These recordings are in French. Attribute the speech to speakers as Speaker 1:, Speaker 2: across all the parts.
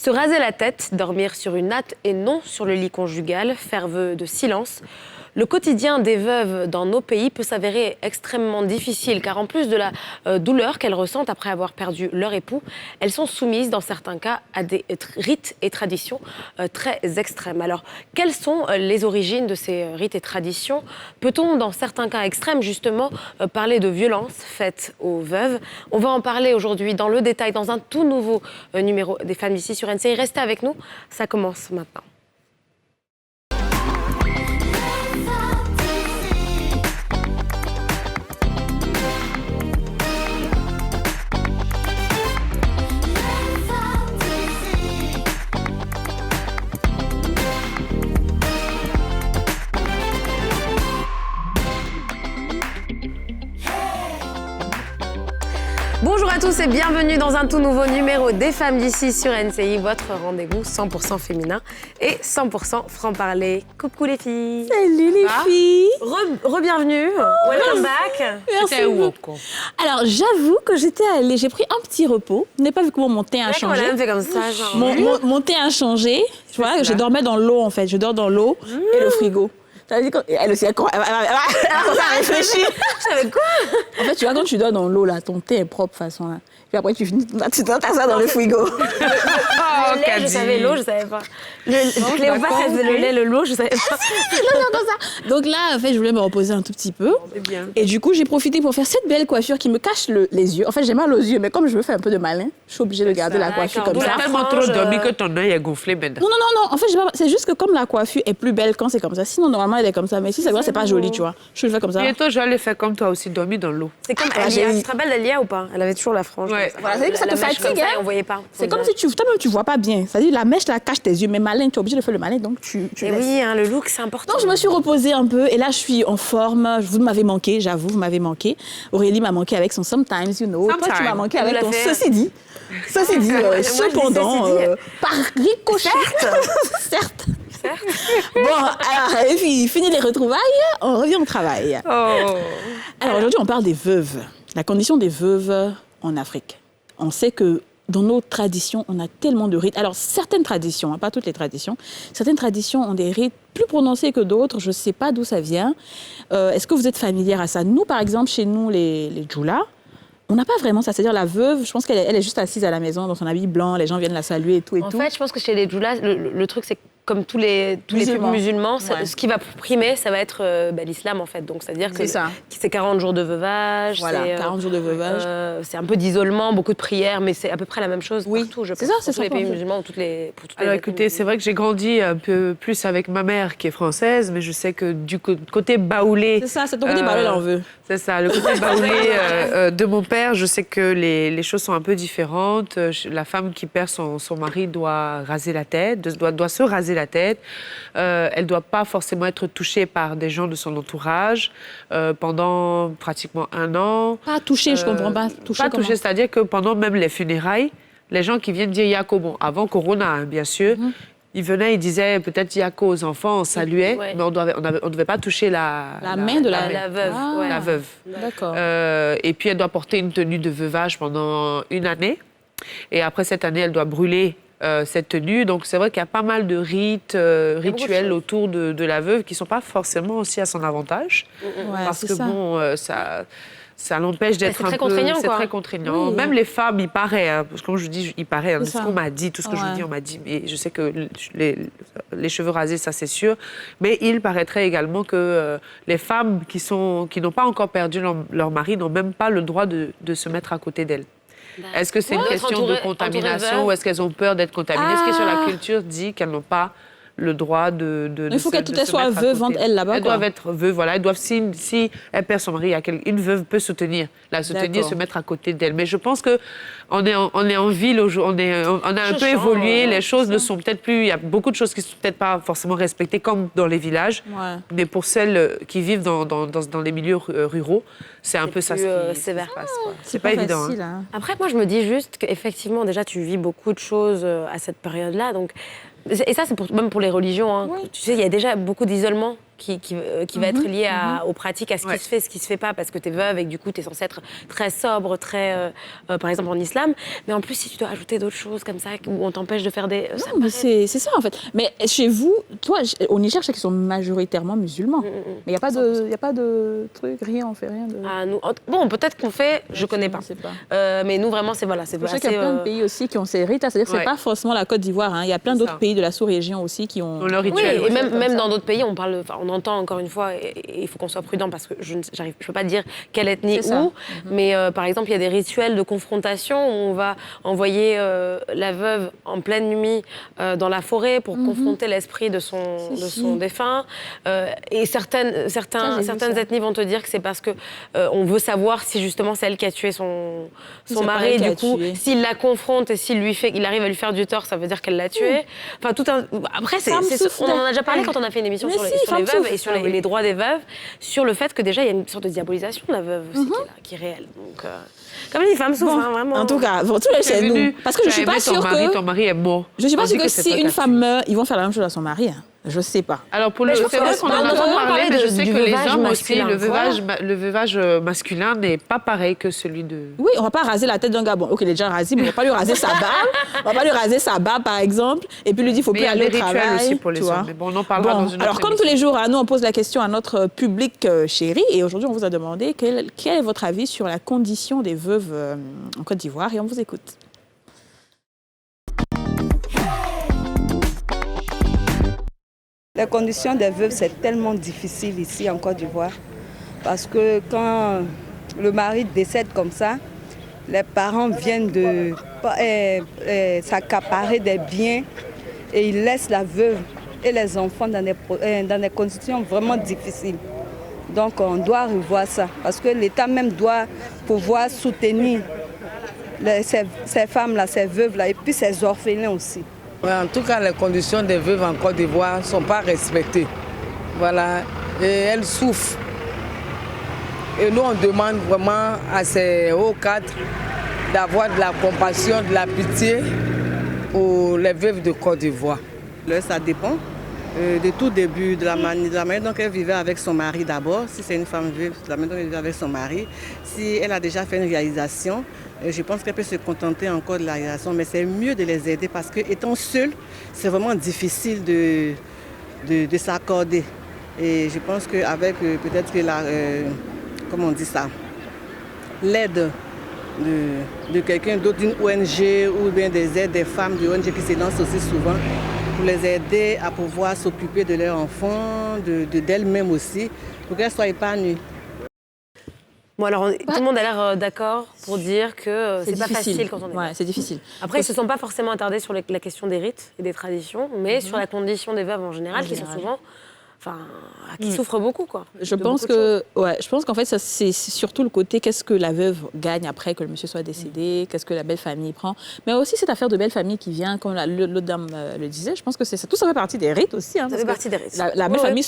Speaker 1: Se raser la tête, dormir sur une natte et non sur le lit conjugal, faire vœu de silence. Le quotidien des veuves dans nos pays peut s'avérer extrêmement difficile car en plus de la douleur qu'elles ressentent après avoir perdu leur époux, elles sont soumises dans certains cas à des rites et traditions très extrêmes. Alors, quelles sont les origines de ces rites et traditions? Peut-on, dans certains cas extrêmes, justement, parler de violences faites aux veuves? On va en parler aujourd'hui dans le détail, dans un tout nouveau numéro des Femmes d'ici sur NCI. Restez avec nous, ça commence maintenant. Bonjour à tous et bienvenue dans un tout nouveau numéro des Femmes d'ici sur NCI, votre rendez-vous 100% féminin et 100% franc-parler. Coucou les filles.
Speaker 2: Salut les filles.
Speaker 1: Re-bienvenue. Welcome back.
Speaker 2: Merci beaucoup. Alors j'avoue que j'ai pris un petit repos. Vous n'avez pas vu comment mon teint a changé?
Speaker 1: Elle fait comme ça, genre.
Speaker 2: Mon teint a changé. Tu vois, je dormais dans l'eau en fait. Je dors dans l'eau et le frigo. Elle aussi, elle a réfléchi.
Speaker 1: Je savais quoi?
Speaker 2: En fait, tu vois, quand tu dors dans l'eau, là, ton thé est propre façon là. Puis après, tu t'as ça dans le frigo.
Speaker 1: Le lait, je savais, l'eau, je savais pas. Cléopâtre, elle faisait le lait, l'eau, je savais pas.
Speaker 2: Comme ça. Donc là, en fait, je voulais me reposer un tout petit peu. Et du coup, j'ai profité pour faire cette belle coiffure qui me cache les yeux. En fait, j'ai mal aux yeux, mais comme je veux faire un peu de malin, je suis obligée de garder la coiffure comme ça.
Speaker 3: Tu as tellement trop dormi que ton œil est gonflé maintenant.
Speaker 2: Non. En fait, c'est juste que comme la coiffure est plus belle quand c'est comme ça. Sinon, normalement, elle est comme ça. Mais si c'est vrai, c'est pas joli, tu vois. Je le fais comme ça.
Speaker 3: Et toi, je vais le faire comme toi aussi, dormir dans l'eau.
Speaker 1: C'est comme Alia. Tu te rappelles d'Alia ou pas? Elle avait toujours la frange.
Speaker 3: Ouais.
Speaker 2: Voilà, c'est que ça te fatigue, hein.
Speaker 1: On voyait pas.
Speaker 2: C'est comme si toi-même, tu vois pas bien. C'est-à-dire, la mèche, la cache tes yeux. Mais malin, tu es obligé de faire le malin, donc tu
Speaker 1: Et
Speaker 2: laisses.
Speaker 1: oui, hein, le look, c'est important.
Speaker 2: Donc, je me suis reposée un peu. Et là, je suis en forme. Vous m'avez manqué, j'avoue, vous m'avez manqué. Aurélie m'a manqué avec son Sometimes, you know. Toi, tu m'as manqué avec ton Ceci dit. Cependant, par ricochet. Certes. Bon, alors, et puis, fini les retrouvailles, on revient au travail. Alors, aujourd'hui, on parle des veuves. La condition des veuves en Afrique. On sait que dans nos traditions, on a tellement de rites. Alors, certaines traditions, pas toutes les traditions, certaines traditions ont des rites plus prononcés que d'autres. Je ne sais pas d'où ça vient. Est-ce que vous êtes familière à ça? Nous, par exemple, chez nous, les Djoula, on n'a pas vraiment ça. C'est-à-dire, la veuve, je pense qu'elle est juste assise à la maison dans son habit blanc. Les gens viennent la saluer et tout et tout.
Speaker 1: En fait, je pense que chez les Djoula, le truc, c'est que comme tous les peuples musulmans, ce qui va primer, ça va être l'islam, en fait. Donc, c'est-à-dire que c'est 40 jours de veuvage.
Speaker 2: Voilà, 40 jours de veuvage.
Speaker 1: C'est un peu d'isolement, beaucoup de prières, mais c'est à peu près la même chose partout, je pense.
Speaker 2: C'est ça,
Speaker 1: pour tous les pays musulmans ou pour toutes les
Speaker 3: Alors, écoutez, c'est vrai que j'ai grandi un peu plus avec ma mère, qui est française, mais je sais que du côté baoulé...
Speaker 2: C'est ça, c'est ton côté baoulé, là, on veut.
Speaker 3: C'est ça, le côté baoulé de mon père, je sais que les choses sont un peu différentes. La femme qui perd son mari doit raser la tête, doit se raser la tête. Elle ne doit pas forcément être touchée par des gens de son entourage pendant pratiquement 1 an.
Speaker 2: Pas touchée, je comprends pas.
Speaker 3: Touchée, c'est-à-dire que pendant même les funérailles, les gens qui viennent dire Yako, bon, avant Corona, hein, bien sûr, ils venaient, ils disaient peut-être Yako aux enfants, on saluait, mais on ne devait pas toucher la
Speaker 2: main de la
Speaker 1: veuve.
Speaker 3: La veuve.
Speaker 2: D'accord.
Speaker 3: Et puis, elle doit porter une tenue de veuvage pendant 1 année. Et après cette année, elle doit brûler cette tenue. Donc, c'est vrai qu'il y a pas mal de rites, rituels autour de la veuve qui ne sont pas forcément aussi à son avantage. Parce que, bon, ça l'empêche d'être un peu...
Speaker 1: C'est très
Speaker 3: contraignant.
Speaker 2: Oui.
Speaker 3: Même les femmes, il paraît, hein, parce que comme je dis, il paraît, hein,
Speaker 2: C'est
Speaker 3: ce
Speaker 2: ça.
Speaker 3: qu'on m'a dit, tout ce que je vous dis, on m'a dit, mais je sais que les cheveux rasés, ça c'est sûr, mais il paraîtrait également que les femmes qui n'ont pas encore perdu leur mari n'ont même pas le droit de se mettre à côté d'elles. Est-ce que c'est une question de contamination ou est-ce qu'elles ont peur d'être contaminées? Est-ce que sur la culture dit qu'elles n'ont pas le droit de
Speaker 2: il faut qu'elles toutes soient veuves entre elles là-bas.
Speaker 3: Elles doivent être veuves, voilà. Elles doivent, si elle perd son mari, une veuve peut soutenir, se mettre à côté d'elle. Mais je pense que on est en ville, on a un peu évolué, les choses ne sont peut-être plus... Il y a beaucoup de choses qui ne sont peut-être pas forcément respectées comme dans les villages. Mais pour celles qui vivent dans les milieux ruraux, c'est un peu ça ce qui se passe. C'est pas évident.
Speaker 2: Facile, hein.
Speaker 1: Après, moi, je me dis juste qu'effectivement, déjà, tu vis beaucoup de choses à cette période-là. Donc... Et ça, c'est même pour les religions. Hein. Tu sais, il y a déjà beaucoup d'isolement va être lié aux pratiques, à ce qui se fait, ce qui se fait pas, parce que tu es veuve et que du coup tu es censée être très sobre, très, par exemple en islam. Mais en plus, si tu dois ajouter d'autres choses comme ça, où on t'empêche de faire des...
Speaker 2: Non, mais c'est ça en fait. Mais chez vous, toi, au Niger, je sais qu'ils sont majoritairement musulmans. Mais il n'y a pas de truc, rien, on fait rien de...
Speaker 1: Bon, peut-être qu'on fait, je connais pas.
Speaker 2: Je sais pas.
Speaker 1: Mais nous, vraiment, c'est voilà.
Speaker 2: Je sais qu'il y a plein de pays aussi qui ont ces rites. C'est-à-dire que c'est pas forcément la Côte d'Ivoire. Hein. Il y a plein d'autres pays de la sous-région aussi qui ont...
Speaker 3: leur rituel.
Speaker 1: Oui, et même dans d'autres pays, on entend encore une fois, et il faut qu'on soit prudent parce que je peux pas dire quelle ethnie où, mais par exemple, il y a des rituels de confrontation où on va envoyer la veuve en pleine nuit dans la forêt pour confronter l'esprit de son défunt. Et certaines ethnies vont te dire que c'est parce que on veut savoir si justement c'est elle qui a tué son mari. Du coup, s'il la confronte et il arrive à lui faire du tort, ça veut dire qu'elle l'a tué. Enfin, après, on en a déjà parlé quand on a fait une émission sur les veuves et sur les droits des veuves, sur le fait que déjà il y a une sorte de diabolisation de la veuve aussi qui est réelle. Donc, comme les femmes souffrent, vraiment.
Speaker 2: En tout cas, tout le chez nous. Parce que je suis pas sûre que
Speaker 3: ton mari est mort.
Speaker 2: Je suis pas sûre que si une femme meurt, ils vont faire la même chose à son mari. Je sais pas.
Speaker 3: Alors c'est vrai qu'on en a parlé, mais je sais que les hommes aussi, le veuvage masculin n'est pas pareil que celui de...
Speaker 2: Oui, on va pas raser la tête d'un gars. Bon, ok, il est déjà rasé, mais on va pas lui raser sa barbe. On va pas lui raser sa barbe, par exemple, et puis lui dire, il faut plus aller au travail.
Speaker 3: Il y a des rituels aussi pour les hommes, mais bon, on en parlera dans une autre
Speaker 2: alors, comme tous les jours, nous, on pose la question à notre public chéri, et aujourd'hui, on vous a demandé quel est votre avis sur la condition des veuves en Côte d'Ivoire, et on vous écoute.
Speaker 4: Les conditions des veuves, c'est tellement difficile ici en Côte d'Ivoire. Parce que quand le mari décède comme ça, les parents viennent de s'accaparer des biens et ils laissent la veuve et les enfants dans des conditions vraiment difficiles. Donc on doit revoir ça. Parce que l'État même doit pouvoir soutenir ces femmes-là, ces veuves-là et puis ces orphelins aussi.
Speaker 5: Ouais, en tout cas, les conditions des veuves en Côte d'Ivoire ne sont pas respectées. Voilà. Et elles souffrent. Et nous, on demande vraiment à ces hauts cadres d'avoir de la compassion, de la pitié pour les veuves de Côte d'Ivoire.
Speaker 6: Ça dépend de tout début, de la manière dont elle vivait avec son mari d'abord. Si c'est une femme veuve, de la manière dont elle vivait avec son mari. Si elle a déjà fait une réalisation, je pense qu'elle peut se contenter encore de la réalisation, mais c'est mieux de les aider parce qu'étant seule, c'est vraiment difficile de s'accorder. Et je pense qu'avec peut-être que comment on dit ça, l'aide de quelqu'un d'autre, d'une ONG ou bien des aides des femmes de ONG qui s'élancent aussi souvent, pour les aider à pouvoir s'occuper de leurs enfants, d'elles-mêmes aussi, pour qu'elles soient épargnées.
Speaker 1: Bon, alors, tout le monde a l'air d'accord pour dire que c'est pas facile quand on est...
Speaker 2: Ouais, c'est difficile.
Speaker 1: Après, ils ne se sont pas forcément attardés sur la question des rites et des traditions, mais sur la condition des veuves en général, qui sont souvent... qui souffrent beaucoup, quoi.
Speaker 2: Je pense qu'en fait, c'est surtout le côté qu'est-ce que la veuve gagne après que le monsieur soit décédé, qu'est-ce que la belle famille prend. Mais aussi cette affaire de belle famille qui vient, comme l'autre dame le disait, je pense que tout ça fait partie des rites aussi. Hein,
Speaker 1: ça fait partie des rites.
Speaker 2: La belle famille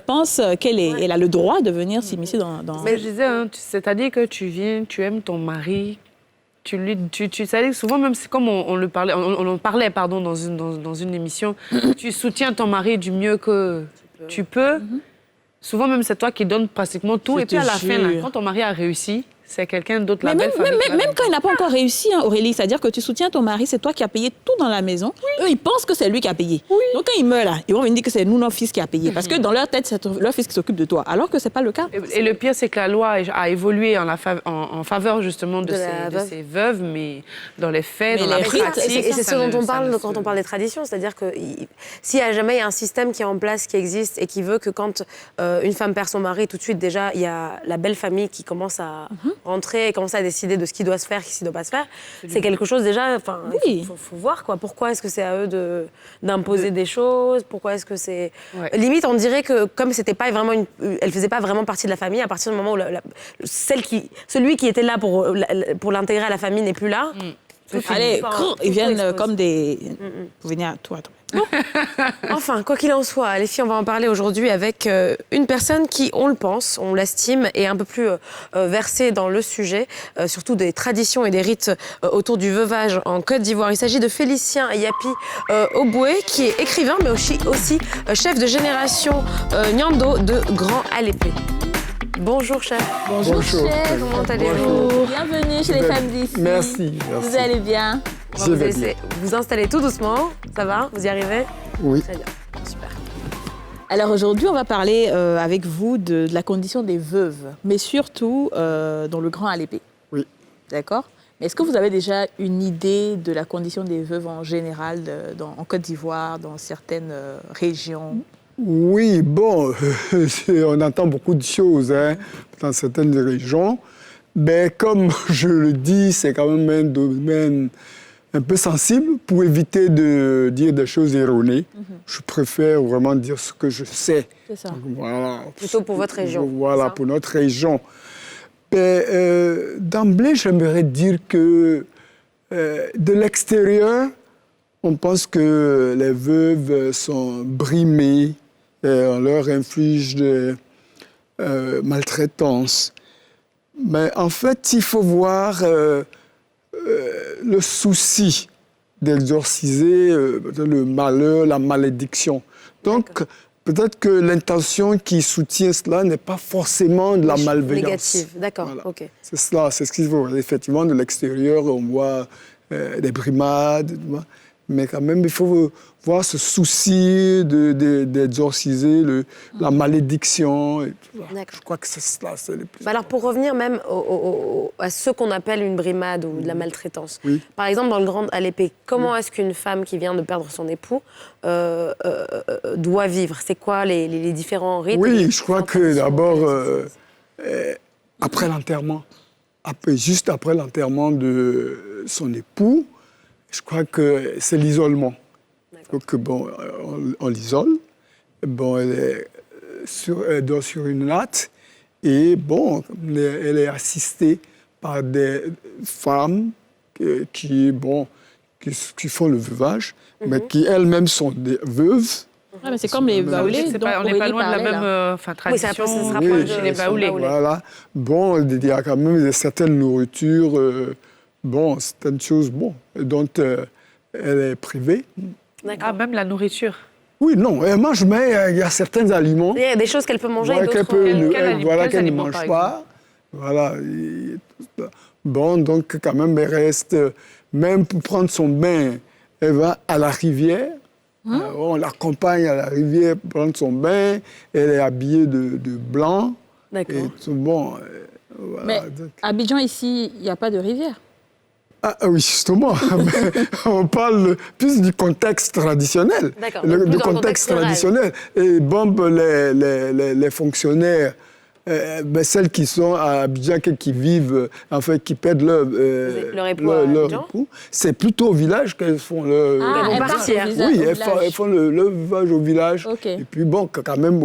Speaker 2: pense qu'elle a le droit de venir s'immiscer dans...
Speaker 3: Mais je disais, c'est-à-dire que tu viens, tu aimes ton mari, tu sais, souvent même, c'est comme on en parlait dans une émission, tu soutiens ton mari du mieux que... Tu peux, souvent même c'est toi qui donnes pratiquement tout. Et puis à la fin, quand ton mari a réussi, c'est quelqu'un d'autre, la belle famille.
Speaker 2: Même quand il n'a pas encore réussi, hein, Aurélie, c'est-à-dire que tu soutiens ton mari, c'est toi qui as payé tout dans la maison. Oui. Eux, ils pensent que c'est lui qui a payé. Oui. Donc quand il meurt là, ils vont venir dire que c'est nous, notre fils, qui a payé. Parce que dans leur tête, c'est leur fils qui s'occupe de toi. Alors que ce n'est pas le cas.
Speaker 3: Et le pire, c'est que la loi a évolué en faveur justement de ces veuves, mais dans les faits, dans la pratique...
Speaker 1: Et c'est ce dont on parle quand on parle des traditions. C'est-à-dire que s'il y a jamais un système qui est en place, qui existe, et qui veut que quand une femme perd son mari, tout de suite déjà, il y a la belle famille qui commence à rentrer et commence à décider de ce qui doit se faire, ce qui ne doit pas se faire. C'est quelque chose déjà, il faut voir quoi. Pourquoi est-ce que c'est à eux d'imposer des choses? Pourquoi est-ce que c'est... Ouais. Limite, on dirait que comme c'était pas vraiment elle faisait pas vraiment partie de la famille, à partir du moment où celui qui était là pour l'intégrer à la famille n'est plus là.
Speaker 2: Allez, ils viennent comme des... Vous venez à toi.
Speaker 1: Enfin, quoi qu'il en soit, les filles, on va en parler aujourd'hui avec une personne qui, on le pense, on l'estime, est un peu plus versée dans le sujet, surtout des traditions et des rites autour du veuvage en Côte d'Ivoire. Il s'agit de Félicien Yapi Oboué, qui est écrivain, mais aussi chef de génération Nyando de Grand Alépé. Bonjour, chef.
Speaker 2: Bonjour, chef.
Speaker 1: Comment allez-vous?
Speaker 2: Bienvenue chez les femmes d'ici.
Speaker 7: Merci.
Speaker 2: Vous allez bien?
Speaker 1: On va vous laisser vous installer tout doucement. Ça va? Vous y arrivez?
Speaker 7: Oui.
Speaker 1: Très bien. Super.
Speaker 2: Alors aujourd'hui, on va parler avec vous de la condition des veuves, mais surtout dans le Grand Alépé.
Speaker 7: Oui.
Speaker 2: D'accord? Mais est-ce que vous avez déjà une idée de la condition des veuves en général en Côte d'Ivoire, dans certaines régions?
Speaker 7: Oui, bon, on entend beaucoup de choses dans certaines régions. Mais comme je le dis, c'est quand même un domaine un peu sensible pour éviter de dire des choses erronées. Je préfère vraiment dire ce que je sais.
Speaker 2: C'est ça.
Speaker 7: Donc, voilà.
Speaker 1: Plutôt pour votre région.
Speaker 7: Voilà, pour notre région. D'emblée, j'aimerais dire que de l'extérieur, on pense que les veuves sont brimées, on leur inflige des maltraitances. Mais en fait, il faut voir le souci d'exorciser le malheur, la malédiction. Donc, peut-être que l'intention qui soutient cela n'est pas forcément de la malveillance.
Speaker 1: Négative, d'accord,
Speaker 7: Voilà.
Speaker 1: ok.
Speaker 7: C'est cela, c'est ce qu'il faut. Effectivement, de l'extérieur, on voit des brimades, mais quand même, il faut voir ce souci d'exorciser la malédiction. Et tout ça. Je crois que c'est cela, c'est le plus...
Speaker 1: Alors, pour revenir même à ce qu'on appelle une brimade ou de la maltraitance,
Speaker 7: Oui.
Speaker 1: par exemple, dans le Grand Alépé, comment est-ce qu'une femme qui vient de perdre son époux doit vivre? C'est quoi les différents rites?
Speaker 7: Oui, je crois que d'abord, après l'enterrement, juste après l'enterrement de son époux, je crois que c'est l'isolement. Donc, bon, on l'isole. Bon, elle dort sur une natte. Et bon, elle est assistée par des femmes qui font le veuvage, mais qui elles-mêmes sont des veuves.
Speaker 2: Ah, mais c'est comme les baoulés.
Speaker 3: On n'est pas loin de la même tradition.
Speaker 1: Oui, ça se rapproche
Speaker 3: chez les baoulés.
Speaker 7: Voilà. Bon, il y a quand même certaines nourritures, certaines choses, dont elle est privée.
Speaker 3: Ah, même la nourriture.
Speaker 7: Oui, non, elle mange, mais il y a certains aliments.
Speaker 1: Il y a des choses qu'elle peut manger et d'autres...
Speaker 7: qu'elle ne mange pas. Voilà. Bon, donc quand même, elle reste, même pour prendre son bain, elle va à la rivière. On l'accompagne à la rivière pour prendre son bain. Elle est habillée de blanc.
Speaker 1: D'accord.
Speaker 7: Et tout, bon, voilà.
Speaker 2: Mais à Abidjan, ici, il n'y a pas de rivière.
Speaker 7: Ah oui, justement. On parle plus du contexte traditionnel.
Speaker 1: D'accord.
Speaker 7: Du contexte traditionnel. Et bon, les fonctionnaires, celles qui sont à Abidjan, qui vivent, en fait, qui perdent leur époux, c'est plutôt au village qu'elles font le...
Speaker 1: elles vont partir.
Speaker 7: Oui, elles font le veuvage au village.
Speaker 2: Okay.
Speaker 7: Et puis bon, quand même,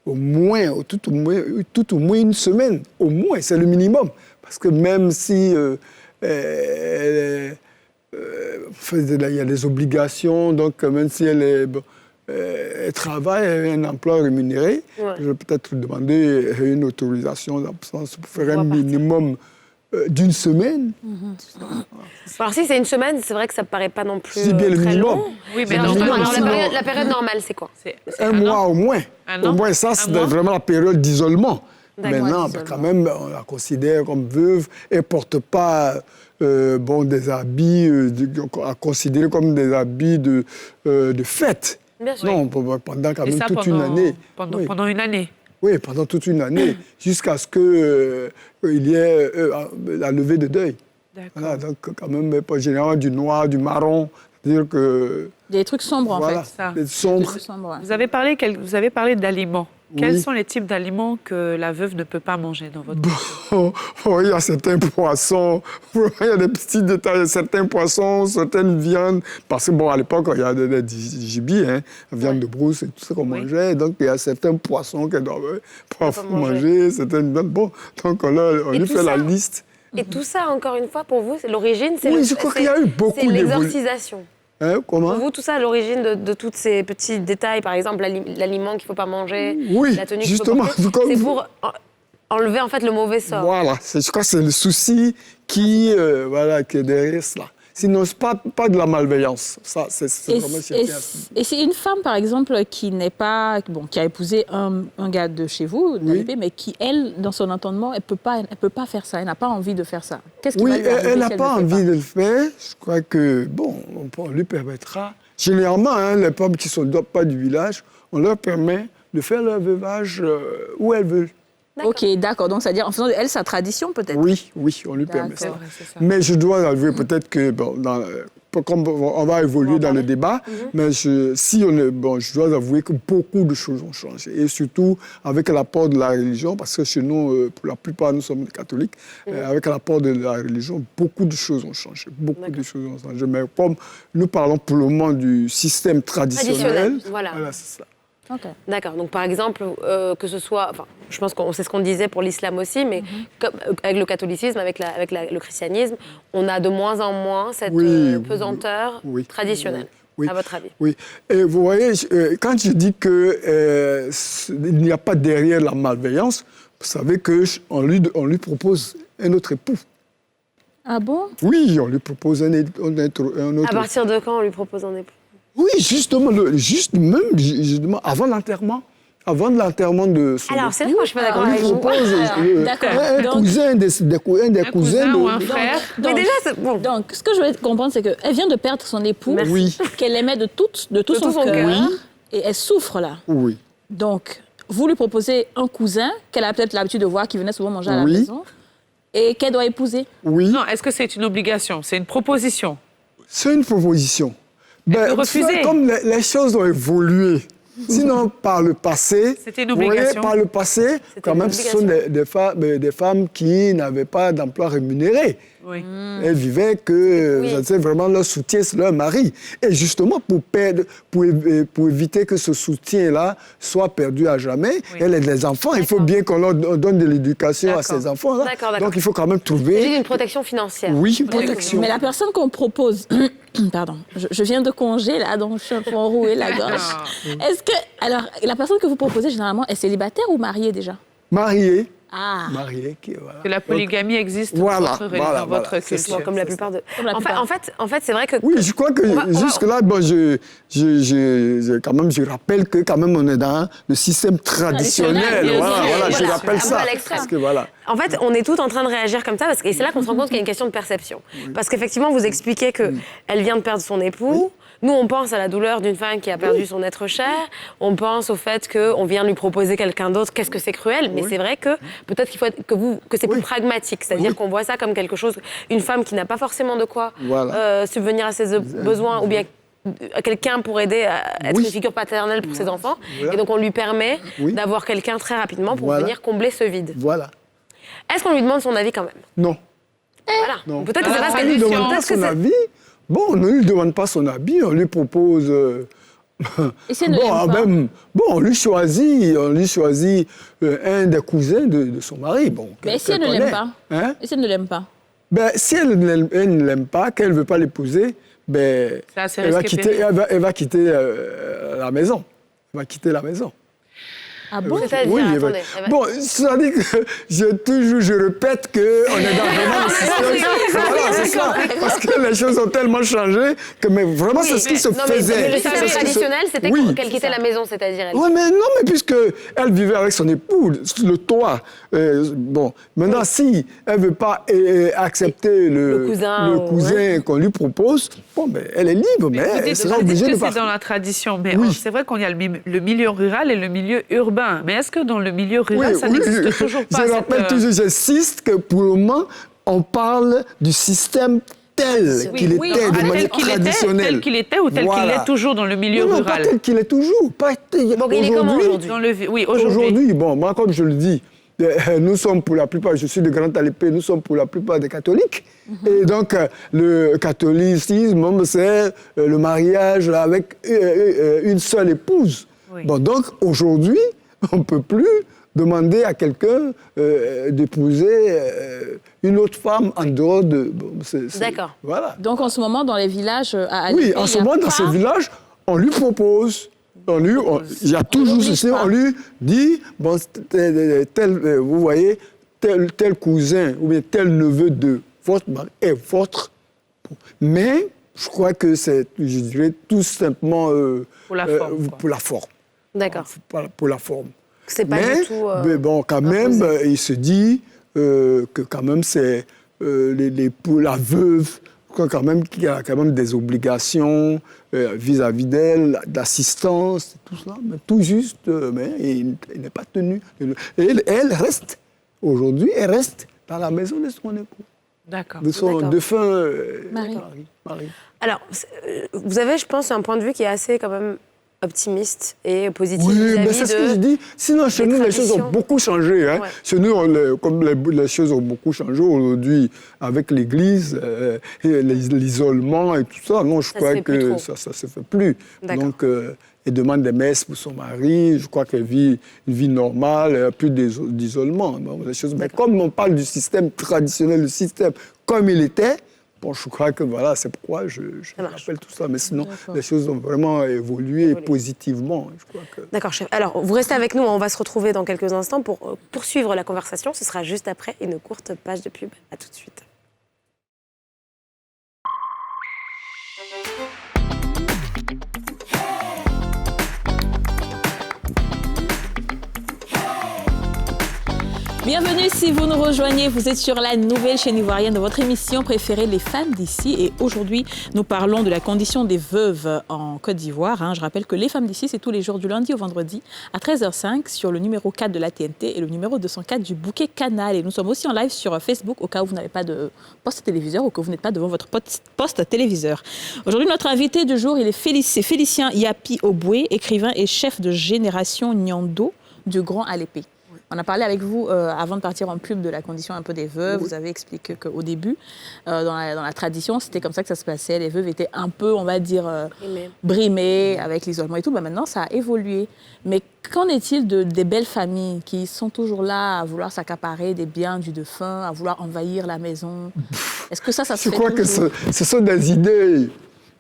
Speaker 7: tout au moins une semaine. Au moins, c'est le minimum. Parce que même si... il y a des obligations, donc même si elle travaille, elle a un emploi rémunéré, je vais peut-être lui demander une autorisation d'absence pour faire un minimum d'une semaine.
Speaker 1: Alors si c'est une semaine, c'est vrai que ça ne paraît pas non plus
Speaker 7: C'est bien le
Speaker 1: très
Speaker 7: minimum.
Speaker 1: long.
Speaker 3: Oui, mais
Speaker 1: Alors,
Speaker 3: non,
Speaker 1: la période normale, c'est quoi?
Speaker 7: Un mois au moins. Au moins, ça, c'est vraiment la période d'isolement. Maintenant, quand même, on la considère comme veuve et ne porte pas des habits à considérer comme des habits de fête.
Speaker 1: Bien sûr.
Speaker 7: Non, pendant quand même toute une année.
Speaker 3: Pendant une année.
Speaker 7: Oui, pendant toute une année, jusqu'à ce qu'il y ait la levée de deuil. Voilà, donc quand même, généralement du noir, du marron. C'est-à-dire que...
Speaker 2: Des trucs sombres, en fait.
Speaker 3: Ça.
Speaker 7: Des sombres.
Speaker 3: Vous avez parlé d'aliments. Quels sont les types d'aliments que la veuve ne peut pas manger dans votre
Speaker 7: il y a certains poissons, il y a des petits détails, certains poissons, certaines viandes. Parce que, à l'époque, il y a des gibiers, la viande de brousse et tout ça qu'on mangeait. Donc, il y a certains poissons qu'elle doit manger, certaines viandes. Bon, donc, on lui fait la liste.
Speaker 1: Et tout ça, encore une fois, pour vous, c'est l'origine,
Speaker 7: je crois qu'il y a eu beaucoup
Speaker 1: c'est l'exorcisation.
Speaker 7: Hein, comment?
Speaker 1: Pour vous, tout ça, à l'origine de tous ces petits détails, par exemple, l'aliment qu'il ne faut pas manger,
Speaker 7: Oui,
Speaker 1: la tenue
Speaker 7: justement,
Speaker 1: qu'il faut porter,
Speaker 7: comme
Speaker 1: c'est
Speaker 7: vous-
Speaker 1: pour enlever, en fait, le mauvais sort.
Speaker 7: Voilà, je crois que c'est le souci qui est derrière cela. Sinon, ce n'est pas de la malveillance. Ça, c'est vraiment
Speaker 2: Et c'est une femme, par exemple, qui n'est pas... Bon, qui a épousé un gars de chez vous, d'Alépé, mais qui, elle, dans son entendement, elle peut pas faire ça. Elle n'a pas envie de faire ça. Qu'est-ce qui
Speaker 7: Oui,
Speaker 2: va lui arriver
Speaker 7: elle n'a
Speaker 2: si
Speaker 7: pas
Speaker 2: le fait
Speaker 7: envie de le faire. Je crois que, bon, on lui permettra. Généralement, hein, les femmes qui ne sont pas du village, on leur permet de faire leur veuvage où elles veulent.
Speaker 2: Ok, d'accord. Donc, c'est-à-dire, en faisant de elle sa tradition, peut-être.
Speaker 7: Oui, on lui permet ça.
Speaker 2: D'accord.
Speaker 7: Mais je dois avouer peut-être que, bon, comme on va évoluer dans le débat, mais je dois avouer que beaucoup de choses ont changé. Et surtout avec l'apport de la religion, parce que chez nous, pour la plupart, nous sommes catholiques, avec l'apport de la religion, beaucoup de choses ont changé. Beaucoup de choses ont changé. Mais comme nous parlons pour le moment du système traditionnel,
Speaker 1: voilà.
Speaker 7: c'est ça.
Speaker 2: Okay.
Speaker 1: D'accord. Donc, par exemple, que ce soit... Enfin, je pense qu'on sait ce qu'on disait pour l'islam aussi, mais comme, avec le catholicisme, avec le christianisme, on a de moins en moins cette pesanteur traditionnelle, à votre avis.
Speaker 7: Oui. Et vous voyez, quand je dis qu'il n'y a pas derrière la malveillance, vous savez qu'on lui propose un autre époux.
Speaker 2: Ah bon?
Speaker 7: Oui, on lui propose un autre.
Speaker 1: À partir de quand on lui propose un époux?
Speaker 7: Oui, justement, justement avant l'enterrement. Avant l'enterrement de son
Speaker 1: Alors, c'est là que je suis pas d'accord
Speaker 7: on lui
Speaker 1: avec vous.
Speaker 7: propose un cousin, un des cousins
Speaker 3: ou un frère.
Speaker 1: Mais déjà, c'est bon.
Speaker 2: Donc, ce que je veux comprendre, c'est qu'elle vient de perdre son époux, qu'elle aimait de tout son cœur, et elle souffre là.
Speaker 7: Oui.
Speaker 2: Donc, vous lui proposez un cousin qu'elle a peut-être l'habitude de voir, qui venait souvent manger à la maison, et qu'elle doit épouser.
Speaker 7: Oui.
Speaker 3: Non, est-ce que c'est une obligation? C'est une proposition?
Speaker 7: C'est une proposition.
Speaker 3: Elle peut refuser.
Speaker 7: Comme les choses ont évolué. Sinon, par le passé,
Speaker 3: c'était une obligation.
Speaker 7: Par le passé, quand même, ce sont des femmes qui n'avaient pas d'emploi rémunéré.
Speaker 3: Oui.
Speaker 7: Elles vivaient que c'est vraiment leur soutien, c'est leur mari. Et justement, pour éviter que ce soutien-là soit perdu à jamais, elle et les enfants, il faut bien qu'on leur donne de l'éducation à ces enfants-là. Donc, il faut quand même trouver...
Speaker 1: C'est une protection financière.
Speaker 7: Oui, une protection.
Speaker 2: Mais la personne qu'on propose... Pardon, je viens de congé, là, donc je suis un peu enrouée la gorge. Est-ce que... Alors, la personne que vous proposez, généralement, est célibataire ou mariée déjà?
Speaker 7: Mariée.
Speaker 2: Ah.
Speaker 7: Mariée,
Speaker 3: que la polygamie existe dans votre culture.
Speaker 1: Comme la plupart de... En fait, c'est vrai que...
Speaker 7: Oui, je crois que jusque-là, bon, quand même, je rappelle que quand même, on est dans le système traditionnel. Voilà, je rappelle ça. Parce que,
Speaker 1: En fait, on est tous en train de réagir comme ça, et c'est là qu'on se rend compte qu'il y a une question de perception. Parce qu'effectivement, vous expliquez qu'elle vient de perdre son époux. Nous, on pense à la douleur d'une femme qui a perdu son être cher. On pense au fait qu'on vient lui proposer quelqu'un d'autre. Qu'est-ce que c'est cruel. Mais c'est vrai que peut-être qu'il faut que c'est plus pragmatique. C'est-à-dire qu'on voit ça comme quelque chose, une femme qui n'a pas forcément de quoi subvenir à ses besoins, ou bien quelqu'un pour aider à être une figure paternelle pour ses enfants. Et donc, on lui permet d'avoir quelqu'un très rapidement pour venir combler ce vide.
Speaker 7: Voilà.
Speaker 1: Est-ce qu'on lui demande son avis quand même?
Speaker 7: Non.
Speaker 1: Voilà.
Speaker 7: Non.
Speaker 1: Peut-être que c'est parce
Speaker 7: On
Speaker 1: qu'elle
Speaker 7: ne lui demande pas son avis. Bon, on ne lui demande pas son avis, on lui propose...
Speaker 2: Et si elle ne l'aime pas?
Speaker 7: On lui choisit un des cousins de son mari. Bon,
Speaker 2: mais si elle ne l'aime pas?
Speaker 7: Hein?
Speaker 2: Et si elle ne l'aime pas?
Speaker 7: Si elle ne l'aime pas, qu'elle ne veut pas l'épouser, elle va quitter la maison. Elle va quitter la maison.
Speaker 2: Ah bon?
Speaker 1: C'est-à-dire, attendez.
Speaker 7: Bon, c'est-à-dire que je répète qu'on est dans vraiment le système. Voilà, c'est ça. Parce que les choses ont tellement changé que vraiment, c'est ce qui se faisait.
Speaker 1: Mais le système traditionnel, c'était qu'elle quittait la maison, c'est-à-dire...
Speaker 7: Oui, mais non, mais puisqu'elle vivait avec son époux, le toit. Maintenant, si elle ne veut pas accepter le cousin qu'on lui propose, elle est libre, mais elle sera obligée de partir.
Speaker 3: C'est dans la tradition, mais c'est vrai qu'il y a le milieu rural et le milieu urbain. Mais est-ce que dans le milieu rural, ça n'existe toujours pas?
Speaker 7: Je rappelle toujours, j'insiste que pour le moment, on parle du système tel qu'il était, de manière traditionnelle.
Speaker 3: Tel qu'il était ou tel qu'il est toujours dans le milieu rural?
Speaker 7: Non, pas tel qu'il est toujours.
Speaker 1: Il est comment aujourd'hui?
Speaker 3: Oui, aujourd'hui.
Speaker 7: Bon, moi, comme je le dis, nous sommes pour la plupart, je suis de Grand Alépé, nous sommes pour la plupart des catholiques. Et donc, le catholicisme, c'est le mariage avec une seule épouse. Bon, donc, aujourd'hui, on ne peut plus demander à quelqu'un d'épouser une autre femme en dehors de...
Speaker 1: D'accord.
Speaker 7: Voilà.
Speaker 2: Donc, en ce moment, dans les villages à Alipé,
Speaker 7: Oui, en ce moment, dans ces villages, on lui propose... il y a toujours ceci, on lui dit, bon, vous voyez, tel cousin ou bien tel neveu de votre mari est votre... Mais je crois que c'est, je dirais, tout simplement
Speaker 3: pour la forme.
Speaker 7: Pour la forme.
Speaker 1: D'accord.
Speaker 7: Pour la forme.
Speaker 1: C'est pas du tout...
Speaker 7: mais bon, quand même, il se dit que quand même, c'est pour la veuve, je crois quand même qu'il y a quand même des obligations vis-à-vis d'elle, d'assistance, tout ça, mais tout juste, mais il n'est pas tenu. Et elle reste, aujourd'hui, elle reste dans la maison de son époux.
Speaker 3: D'accord.
Speaker 7: De son défunt
Speaker 2: Marie.
Speaker 1: Alors, vous avez, je pense, un point de vue qui est assez quand même optimiste et positif.
Speaker 7: Oui,
Speaker 1: vis-à-vis
Speaker 7: mais c'est ce que je dis. Sinon, chez nous, les choses ont beaucoup changé. Hein.
Speaker 1: Ouais.
Speaker 7: Chez nous, comme les choses ont beaucoup changé aujourd'hui, avec l'Église, et l'isolement et tout ça, non, je crois que ça ne se fait plus. Donc, elle demande des messes pour son mari, je crois qu'elle vit une vie normale, plus d'isolement. Bon, mais comme on parle du système traditionnel, le système comme il était, bon, je crois que voilà, c'est pourquoi je rappelle tout ça. Mais sinon, les choses ont vraiment évolué positivement.
Speaker 1: D'accord, chef. Alors, vous restez avec nous, on va se retrouver dans quelques instants pour poursuivre la conversation. Ce sera juste après une courte page de pub. À tout de suite.
Speaker 2: Bienvenue si vous nous rejoignez, vous êtes sur la nouvelle chaîne ivoirienne de votre émission préférée, Les Femmes d'ici. Et aujourd'hui, nous parlons de la condition des veuves en Côte d'Ivoire. Je rappelle que Les Femmes d'ici, c'est tous les jours du lundi au vendredi à 13h05 sur le numéro 4 de la TNT et le numéro 204 du Bouquet Canal. Et nous sommes aussi en live sur Facebook au cas où vous n'avez pas de poste téléviseur ou que vous n'êtes pas devant votre poste téléviseur. Aujourd'hui, notre invité du jour, c'est Félicien Yapi Oboué, écrivain et chef de génération Nyando du Grand Alépé. On a parlé avec vous avant de partir en pub de la condition un peu des veuves. Vous avez expliqué qu'au début, dans la tradition, c'était comme ça que ça se passait. Les veuves étaient un peu, on va dire, brimées avec l'isolement et tout. Ben maintenant, ça a évolué. Mais qu'en est-il des belles familles qui sont toujours là à vouloir s'accaparer des biens du défunt, à vouloir envahir la maison? Est-ce que ça se fait toujours? Je
Speaker 7: crois que ce sont des idées,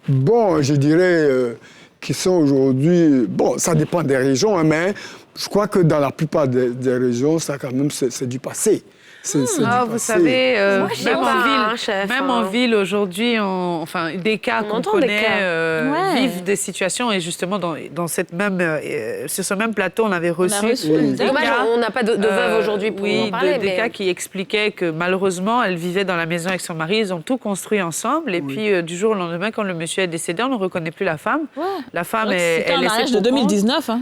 Speaker 7: bon, je dirais, qui sont aujourd'hui... Bon, ça dépend des régions, mais... Je crois que dans la plupart des régions, ça quand même, c'est du passé.
Speaker 3: Vous savez, même en ville aujourd'hui, des cas qu'on connaît vivent des situations. Et justement, sur ce même plateau, on avait reçu
Speaker 1: dommage, on n'a pas de veuve aujourd'hui pour en parler.
Speaker 3: Des cas qui expliquaient que malheureusement, elle vivait dans la maison avec son mari. Ils ont tout construit ensemble. Et puis, du jour au lendemain, quand le monsieur est décédé, on ne reconnaît plus la femme. Ouais. La femme est
Speaker 2: laissée de 2019.
Speaker 3: Donc,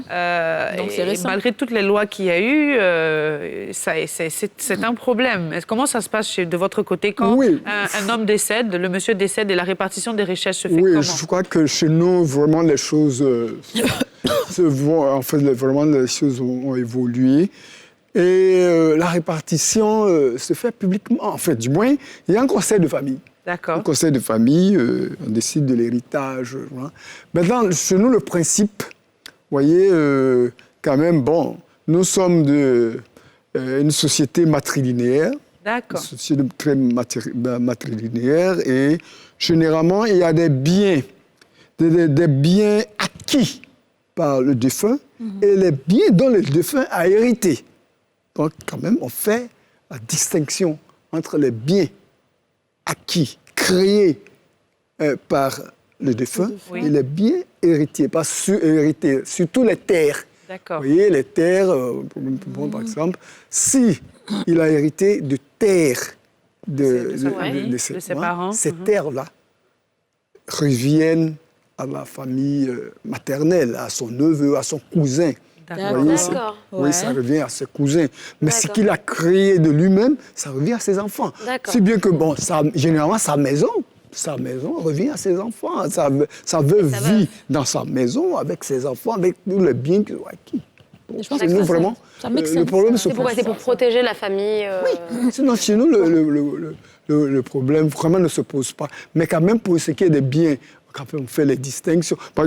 Speaker 3: c'est récent. Malgré toutes les lois qu'il y a eu, c'est un problème. Comment ça se passe de votre côté quand un homme décède, le monsieur décède et la répartition des richesses se fait comment?
Speaker 7: Je crois que chez nous, vraiment, les choses se voient. En fait, vraiment, les choses ont évolué. Et la répartition se fait publiquement. En fait, du moins, il y a un conseil de famille.
Speaker 3: D'accord.
Speaker 7: Un conseil de famille, on décide de l'héritage. Voilà. Maintenant, chez nous, le principe, vous voyez, quand même, bon, nous sommes une société matrilinéaire.
Speaker 3: D'accord.
Speaker 7: Une société très matrilinéaire. Et généralement, il y a des biens acquis par le défunt et les biens dont le défunt a hérité. Donc, quand même, on fait la distinction entre les biens acquis, créés par le défunt et les biens héritiers, pas hérités, surtout les terres.
Speaker 3: D'accord.
Speaker 7: Vous voyez, les terres, par exemple, si il a hérité de terres de ses parents, ces terres-là reviennent à la famille maternelle, à son neveu, à son cousin.
Speaker 1: D'accord.
Speaker 7: Oui, ça revient à ses cousins. Mais ce qu'il a créé de lui-même, ça revient à ses enfants. C'est bien que, bon, généralement, sa maison revient à ses enfants. Sa veuve vit dans sa maison avec ses enfants, avec tous les biens qu'ils ont acquis.
Speaker 2: Je pense que nous,
Speaker 7: vraiment, le problème se pose.
Speaker 1: C'est pour protéger la famille.
Speaker 7: Oui, sinon, chez nous, le problème vraiment ne se pose pas. Mais quand même, pour ce qui est des biens quand on fait les distinctions. Par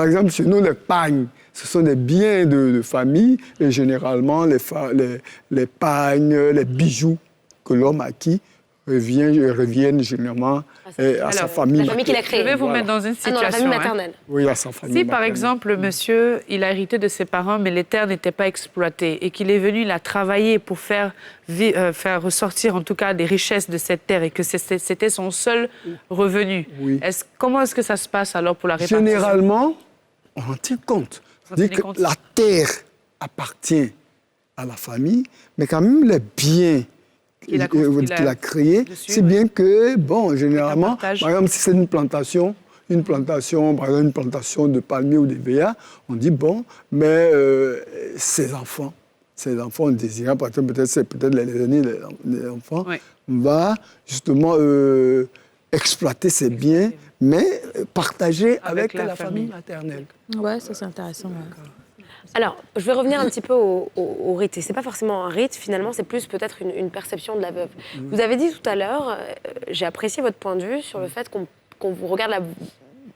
Speaker 7: exemple, chez nous, les pagnes, ce sont des biens de famille, et généralement, les pagnes, les bijoux que l'homme acquis reviennent généralement à sa famille.
Speaker 1: La famille qu'il a créée.
Speaker 3: Je vais vous mettre dans une situation.
Speaker 1: la famille maternelle.
Speaker 7: Oui, à sa famille
Speaker 3: Si,
Speaker 7: maternelle.
Speaker 3: par exemple, monsieur, il a hérité de ses parents, mais les terres n'étaient pas exploitées, et qu'il est venu, il a travaillé pour faire ressortir, en tout cas, des richesses de cette terre, et que c'était son seul revenu.
Speaker 7: Oui.
Speaker 3: Comment est-ce que ça se passe, alors, pour la répartition?
Speaker 7: Généralement, on en tient compte. Dit que la terre appartient à la famille, mais quand même les biens qu'il a créés, c'est bien que, bon, généralement, par exemple, si c'est une plantation, par exemple une plantation de palmiers ou de véas, on dit, bon, mais ces enfants, on désire, par exemple, peut-être les aînés, les enfants, on va justement exploiter ces biens, mais partager avec la famille maternelle.
Speaker 2: Ouais, ça c'est intéressant.
Speaker 1: Alors, je vais revenir un petit peu au rite. Et ce n'est pas forcément un rite, finalement, c'est plus peut-être une perception de la veuve. Vous avez dit tout à l'heure, j'ai apprécié votre point de vue sur le fait qu'on vous regarde la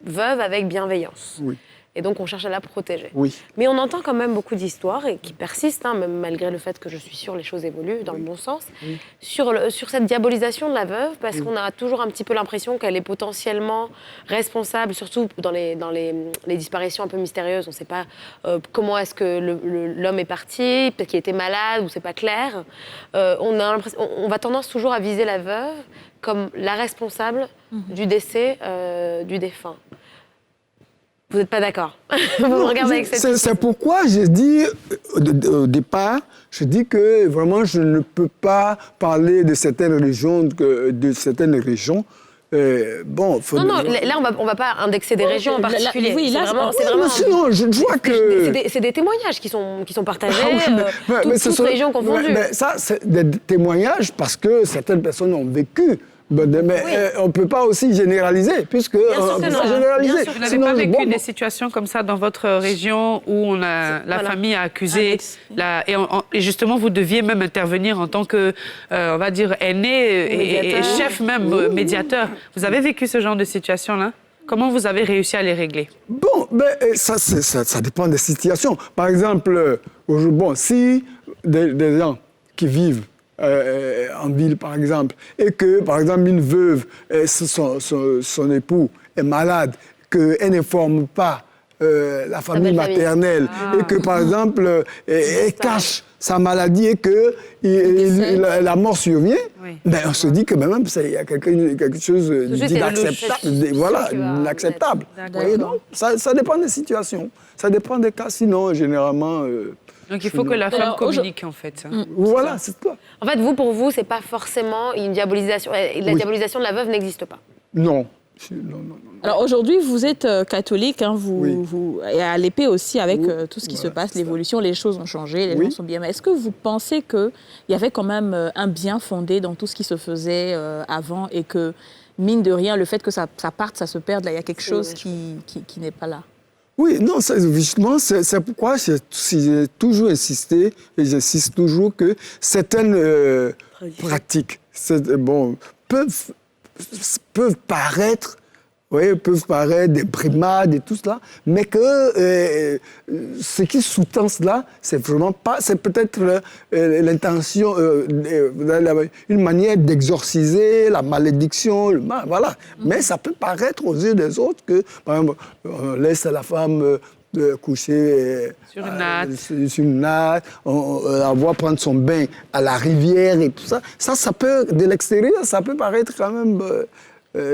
Speaker 1: veuve avec bienveillance.
Speaker 7: Oui.
Speaker 1: Et donc, on cherche à la protéger.
Speaker 7: Oui.
Speaker 1: Mais on entend quand même beaucoup d'histoires et qui persistent, hein, même malgré le fait que je suis sûre les choses évoluent dans le bon sens, sur cette diabolisation de la veuve, parce qu'on a toujours un petit peu l'impression qu'elle est potentiellement responsable, surtout dans les disparitions un peu mystérieuses. On ne sait pas comment est-ce que l'homme est parti, peut-être qu'il était malade ou c'est pas clair. On va tendance toujours à viser la veuve comme la responsable du décès du défunt. Vous n'êtes pas d'accord? Vous me regardez avec cette...
Speaker 7: C'est pourquoi j'ai dit, au départ, je dis que vraiment, je ne peux pas parler de certaines régions, bon,
Speaker 1: non, là, on va pas indexer des régions en particulier.
Speaker 2: Oui, là,
Speaker 1: c'est vraiment
Speaker 7: sinon, je vois que...
Speaker 1: C'est des témoignages qui sont partagés, toutes
Speaker 7: sont,
Speaker 1: régions confondues.
Speaker 7: Mais ça, c'est des témoignages parce que certaines personnes ont vécu. Mais on ne peut pas aussi généraliser, puisque on ne peut pas généraliser.
Speaker 3: Vous n'avez pas vécu des situations comme ça dans votre région où la famille a accusé, et justement vous deviez même intervenir en tant que, on va dire, aîné et chef même, médiateur. Vous avez vécu ce genre de situation-là? Comment vous avez réussi à les régler?
Speaker 7: Bon, mais ça dépend des situations. Par exemple, si des gens qui vivent en ville, par exemple, et que, par exemple, une veuve, son époux est malade, qu'elle n'informe pas la famille maternelle, et que, par exemple, elle cache sa maladie et que la mort survient, ben, on se dit que même il y a quelque chose d'inacceptable. Donc, ça dépend des situations, ça dépend des cas, sinon, généralement...
Speaker 3: Donc il faut que la femme communique, en fait.
Speaker 7: Voilà, c'est ça.
Speaker 1: En fait, pour vous, c'est pas forcément une diabolisation. La diabolisation de la veuve n'existe pas.
Speaker 7: Non.
Speaker 2: Alors aujourd'hui, vous êtes catholique, hein, vous et à l'épée aussi avec tout ce qui se passe, l'évolution, les choses ont changé, les gens sont bien. Mais est-ce que vous pensez qu'il y avait quand même un bien fondé dans tout ce qui se faisait avant et que, mine de rien, le fait que ça parte, ça se perde, là, il y a quelque chose qui n'est pas là?
Speaker 7: Oui, non, justement, c'est pourquoi j'ai toujours insisté, et j'insiste toujours que certaines pratiques peuvent paraître des brimades et tout cela, mais que ce qui sous-tend cela, c'est vraiment pas, c'est peut-être l'intention, une manière d'exorciser la malédiction, le mal, voilà. Mais ça peut paraître aux yeux des autres que, par exemple, on laisse la femme coucher
Speaker 3: sur
Speaker 7: une natte, on la voit prendre son bain à la rivière et tout ça. Ça peut, de l'extérieur, ça peut paraître quand même...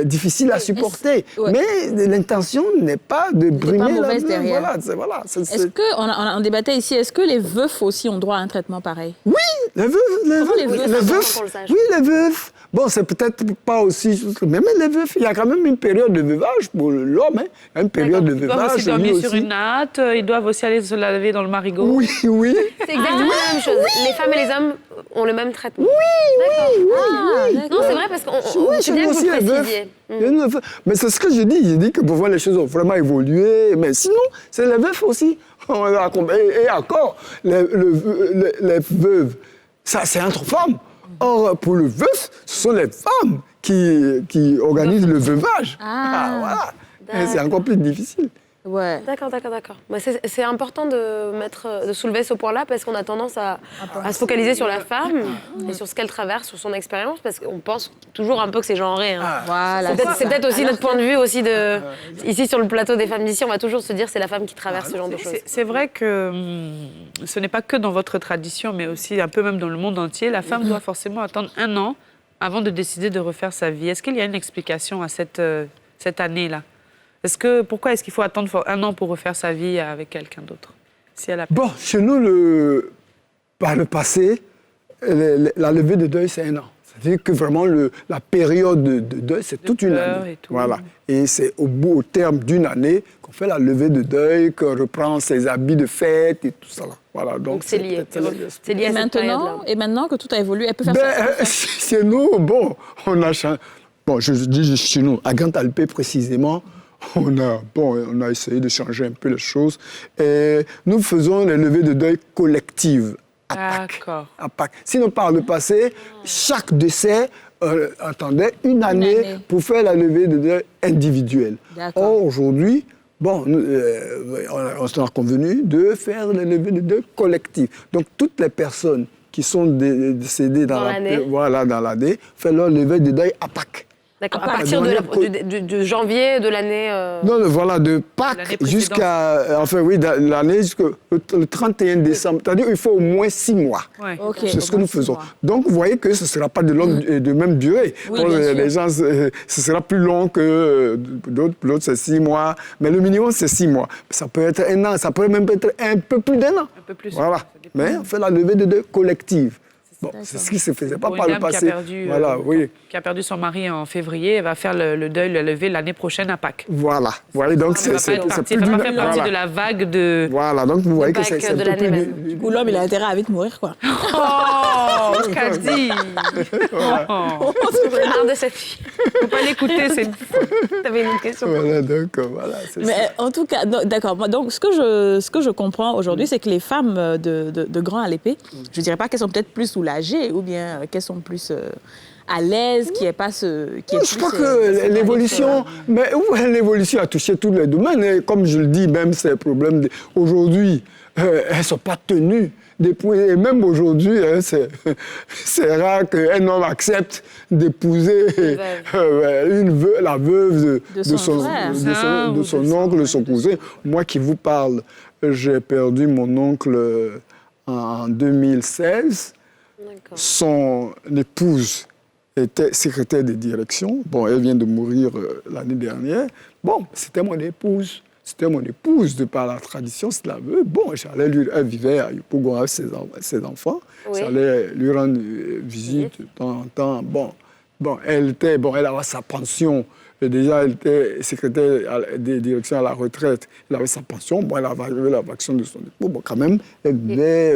Speaker 7: difficile à supporter. Mais l'intention n'est pas de brimer la veuve.
Speaker 2: Est-ce qu'on débattait ici, est-ce que les veufs aussi ont droit à un traitement pareil?
Speaker 7: Oui, les veufs. Oui, les veufs. Bon, c'est peut-être pas aussi... Mais les veufs, il y a quand même une période de veuvage pour l'homme. Hein. Une période de veuvage.
Speaker 3: Ils doivent aussi dormir sur une natte, ils doivent aussi aller se laver dans le marigot.
Speaker 7: Oui.
Speaker 1: C'est exactement la même chose. Les femmes et les hommes ont le même traitement.
Speaker 7: Oui.
Speaker 1: Non, c'est vrai parce qu'on c'est bien que vous le précisiez.
Speaker 7: Mais c'est ce que je dis. Je dis que pour voir les choses ont vraiment évolué. Mais sinon, c'est les veufs aussi. Et encore, les veuves, ça, c'est entre femmes. Or, pour le veuf, ce sont les femmes qui organisent le veuvage.
Speaker 2: Voilà.
Speaker 7: C'est encore plus difficile.
Speaker 2: Ouais.
Speaker 1: D'accord. Mais c'est important de soulever ce point-là parce qu'on a tendance à se focaliser sur la femme et sur ce qu'elle traverse, sur son expérience, parce qu'on pense toujours un peu que c'est genré. Hein.
Speaker 2: Voilà.
Speaker 1: C'est peut-être aussi notre point de vue aussi ici sur le plateau des femmes d'ici, on va toujours se dire c'est la femme qui traverse ce genre de choses.
Speaker 3: C'est vrai que ce n'est pas que dans votre tradition, mais aussi un peu même dans le monde entier. La femme doit forcément attendre 1 an avant de décider de refaire sa vie. Est-ce qu'il y a une explication à cette année-là? Pourquoi est-ce qu'il faut attendre 1 an pour refaire sa vie avec quelqu'un d'autre
Speaker 7: Bon, chez nous, par le passé, la levée de deuil, c'est 1 an. C'est-à-dire que vraiment, la période de deuil, c'est toute une année.
Speaker 3: Et tout.
Speaker 7: Voilà. Et c'est au terme d'une année qu'on fait la levée de deuil, qu'on reprend ses habits de fête et tout ça. Voilà. Donc
Speaker 1: c'est lié. C'est lié à cette période-là.
Speaker 2: Et maintenant que tout a évolué, elle peut faire ça.
Speaker 7: Chez nous, on a changé. Bon, je dis chez nous, à Grand-Alpé précisément, on a essayé de changer un peu les choses. Et nous faisons les levées de deuil collectives à Pâques. Sinon, par le passé, chaque décès attendait une année pour faire la levée de deuil individuelle. Or, aujourd'hui, on s'est convenu de faire les levées de deuil collectives. Donc, toutes les personnes qui sont décédées dans l'année font leur levée de deuil à Pâques.
Speaker 1: D'accord, à partir de janvier de l'année...
Speaker 7: Non, voilà, de Pâques jusqu'à... l'année jusqu'au 31 décembre. C'est-à-dire qu'il faut au moins 6 mois.
Speaker 3: Ouais.
Speaker 7: Okay, c'est ce que nous faisons. Donc, vous voyez que ce ne sera pas de même durée.
Speaker 2: Oui,
Speaker 7: pour les gens, ce sera plus long que d'autres. L'autre, c'est 6 mois. Mais le minimum, c'est 6 mois. Ça peut être 1 an. Ça peut même être un peu plus d'1 an.
Speaker 3: Un peu plus.
Speaker 7: Voilà. Mais on fait la levée de deuil collective. Bon, c'est ce qui se faisait pas par le passé.
Speaker 3: Qui a perdu son mari en février, elle va faire le deuil, la levée l'année prochaine à Pâques.
Speaker 7: Voilà. Donc
Speaker 3: c'est plus partie de la vague de...
Speaker 7: Voilà, donc vous voyez que c'est
Speaker 1: de l'année même.
Speaker 2: Du coup, l'homme, il a intérêt à vite mourir, quoi.
Speaker 3: Oh, Kadi.
Speaker 1: C'est l'art de cette fille.
Speaker 3: Faut pas l'écouter, c'est...
Speaker 1: T'avais une autre question.
Speaker 7: Voilà, donc voilà, c'est ça.
Speaker 2: Mais en tout cas, d'accord. Donc, ce que je comprends aujourd'hui, c'est que les femmes de Grand-Alpé, je dirais pas qu'elles sont peut-être plus soulagées ou bien qu'elles sont plus à l'aise, qu'il n'y ait pas ce...
Speaker 7: Je crois que l'évolution... Mais l'évolution a touché tous les domaines. Et comme je le dis, même ces problèmes... Aujourd'hui, elles ne sont pas tenues d'épouser. Et même aujourd'hui, c'est rare qu'un homme accepte d'épouser la veuve de son oncle, de son cousin. Moi qui vous parle, j'ai perdu mon oncle en 2016. Son épouse était secrétaire de direction. Bon, elle vient de mourir l'année dernière. Bon, c'était mon épouse. C'était mon épouse de par la tradition, c'est la veuve. Bon, elle vivait à Yopougon avec ses enfants. Oui. J'allais lui rendre visite de temps en temps. Bon, elle avait sa pension. Et déjà, elle était secrétaire de direction à la retraite. Elle avait sa pension. Bon, elle avait la pension de son époux. Bon, quand même, elle vivait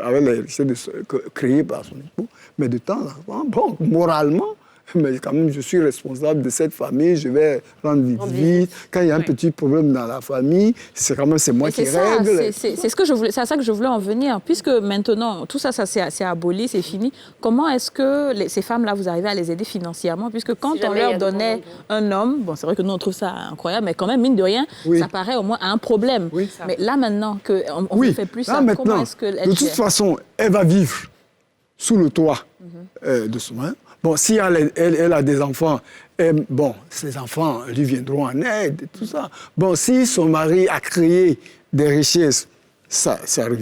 Speaker 7: avec la richesse créée par son époux. Mais de temps en temps, moralement, mais quand même, je suis responsable de cette famille, je vais rendre visite. Quand il y a un petit problème dans la famille, c'est moi qui règle.
Speaker 2: C'est à ça que je voulais en venir. Puisque maintenant, tout ça c'est aboli, c'est fini. Comment est-ce que ces femmes-là, vous arrivez à les aider financièrement? Puisque quand on leur donnait un homme, bon, c'est vrai que nous, on trouve ça incroyable, mais quand même, mine de rien, ça paraît au moins un problème. Oui, mais là, maintenant, qu'on ne fait plus ça, comment est-ce qu'elle...
Speaker 7: De toute façon, elle va vivre sous le toit de son mari. Bon, si elle a des enfants, ses enfants lui viendront en aide et tout ça. Bon, si son mari a créé des richesses, ça lui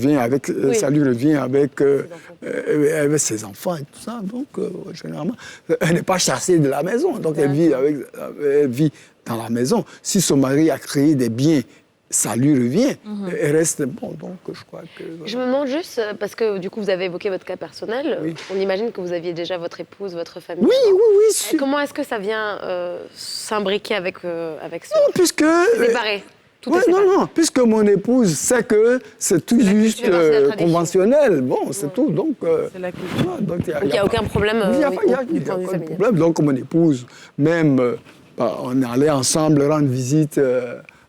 Speaker 7: revient avec ses enfants et tout ça. Donc, généralement, elle n'est pas chassée de la maison. Donc, elle vit dans la maison. Si son mari a créé des biens, ça lui revient. Elle reste bon. Donc, je crois que... Voilà.
Speaker 1: Je me demande juste, parce que du coup, vous avez évoqué votre cas personnel. Oui. On imagine que vous aviez déjà votre épouse, votre famille.
Speaker 7: Oui.
Speaker 1: Comment est-ce que ça vient s'imbriquer avec ça?
Speaker 7: Non, puisque...
Speaker 1: Séparé.
Speaker 7: Non, puisque mon épouse sait que c'est tout juste conventionnel. Bon, c'est tout. Donc,
Speaker 3: c'est la culture.
Speaker 1: Donc, il n'y a aucun problème.
Speaker 7: Il n'y a pas de problème. Donc, mon épouse, même, on allait ensemble rendre visite...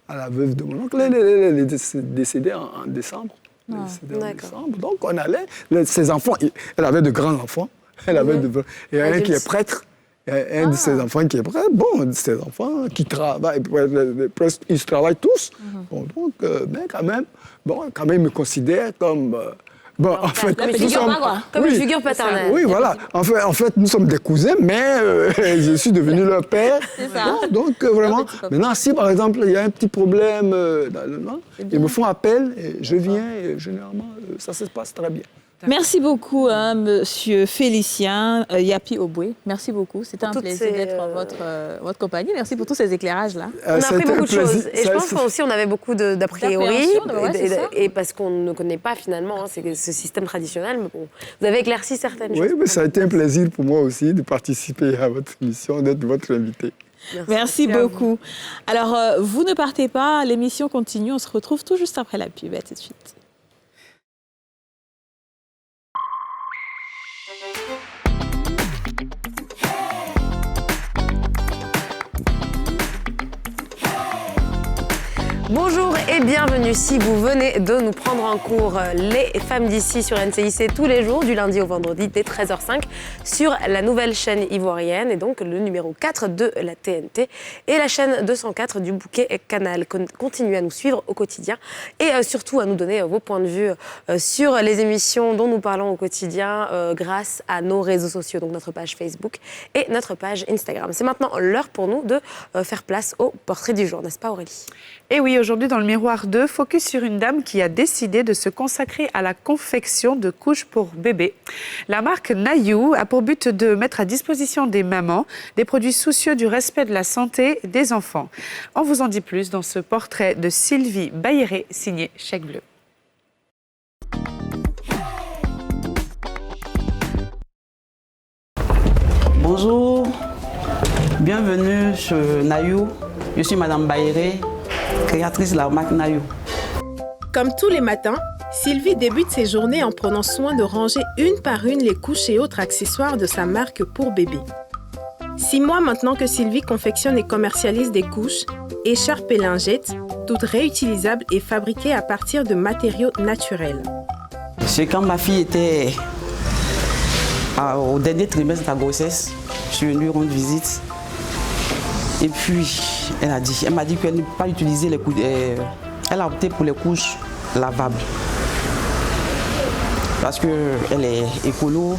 Speaker 7: à la veuve de mon oncle. Elle est décédée en décembre. Donc, on allait... Ses enfants, elle avait de grands enfants. Et un qui est prêtre Il y a un de ses enfants qui est prêt. Bon, un de ses enfants qui travaille, presque, ils travaillent tous. Bon, donc, mais quand même, il me considère comme... bon, en fait,
Speaker 1: comme une figure paternelle.
Speaker 7: Oui, voilà. En fait, nous sommes des cousins, mais je suis devenu leur père.
Speaker 2: C'est ça.
Speaker 7: Bon, donc, vraiment, maintenant, si par exemple, il y a un petit problème, ils me font appel, et je viens, et généralement, ça se passe très bien.
Speaker 2: Merci beaucoup, Monsieur Félicien Yapi Oboué. Merci beaucoup. C'était un plaisir d'être en votre compagnie. Merci pour tous ces éclairages-là.
Speaker 1: On a appris beaucoup de choses. Et je pense qu'aussi, on avait beaucoup d'a priori. Et parce qu'on ne connaît pas finalement ce système traditionnel. Mais bon, vous avez éclairci certaines choses.
Speaker 7: Oui, mais ça a été un plaisir pour moi aussi de participer à votre émission, d'être votre invité.
Speaker 2: Merci beaucoup. Alors, vous ne partez pas. L'émission continue. On se retrouve tout juste après la pub. À tout de suite.
Speaker 1: Bonjour et bienvenue si vous venez de nous prendre en cours les femmes d'ici sur NCIC tous les jours, du lundi au vendredi dès 13h05 sur la nouvelle chaîne ivoirienne et donc le numéro 4 de la TNT et la chaîne 204 du bouquet Canal. Continuez à nous suivre au quotidien et surtout à nous donner vos points de vue sur les émissions dont nous parlons au quotidien grâce à nos réseaux sociaux, donc notre page Facebook et notre page Instagram. C'est maintenant l'heure pour nous de faire place au portrait du jour, n'est-ce pas Aurélie ?
Speaker 3: Et oui, aujourd'hui dans le Miroir 2, focus sur une dame qui a décidé de se consacrer à la confection de couches pour bébés. La marque Nayou a pour but de mettre à disposition des mamans des produits soucieux du respect de la santé des enfants. On vous en dit plus dans ce portrait de Sylvie Bailleré, signé Chèque Bleu.
Speaker 8: Bonjour, bienvenue chez Nayou. Je suis Madame Bailleré, créatrice de la marque Nayou.
Speaker 9: Comme tous les matins, Sylvie débute ses journées en prenant soin de ranger une par une les couches et autres accessoires de sa marque pour bébé. 6 mois maintenant que Sylvie confectionne et commercialise des couches, écharpes et lingettes, toutes réutilisables et fabriquées à partir de matériaux naturels.
Speaker 8: C'est quand ma fille était au dernier trimestre de sa grossesse, je suis venue rendre visite. Et puis, elle m'a dit qu'elle ne peut pas utiliser les couches. Elle a opté pour les couches lavables. Parce qu'elle est écolo,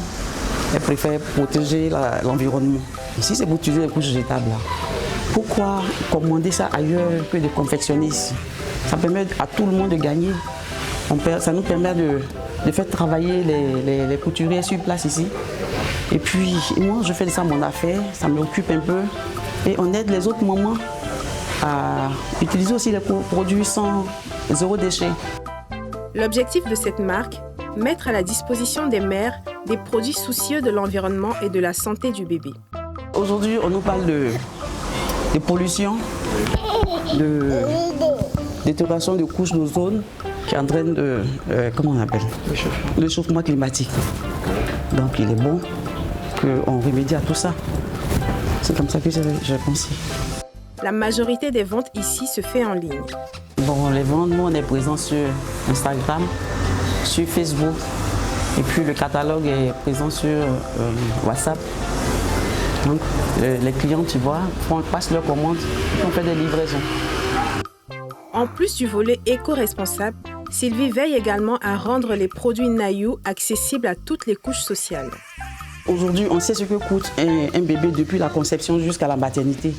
Speaker 8: elle préfère protéger l'environnement. Si c'est pour utiliser les couches jetables, pourquoi commander ça ailleurs que de confectionner ici? Ça permet à tout le monde de gagner. Ça nous permet de faire travailler les couturiers sur place ici. Et puis, moi, je fais ça mon affaire, ça m'occupe un peu. Et on aide les autres mamans à utiliser aussi les produits sans zéro déchet.
Speaker 9: L'objectif de cette marque, mettre à la disposition des mères des produits soucieux de l'environnement et de la santé du bébé.
Speaker 8: Aujourd'hui, on nous parle de pollution, de détérioration de couches d'ozone qui entraîne comment on appelle ? Le réchauffement climatique. Donc il est bon qu'on remédie à tout ça. C'est comme ça que j'ai pensé.
Speaker 9: La majorité des ventes ici se fait en ligne.
Speaker 8: Bon, les ventes, nous, on est présents sur Instagram, sur Facebook. Et puis, le catalogue est présent sur WhatsApp. Donc, les clients, tu vois, passent leurs commandes et on fait des livraisons.
Speaker 9: En plus du volet éco-responsable, Sylvie veille également à rendre les produits Nayou accessibles à toutes les couches sociales.
Speaker 8: Aujourd'hui, on sait ce que coûte un bébé depuis la conception jusqu'à la maternité.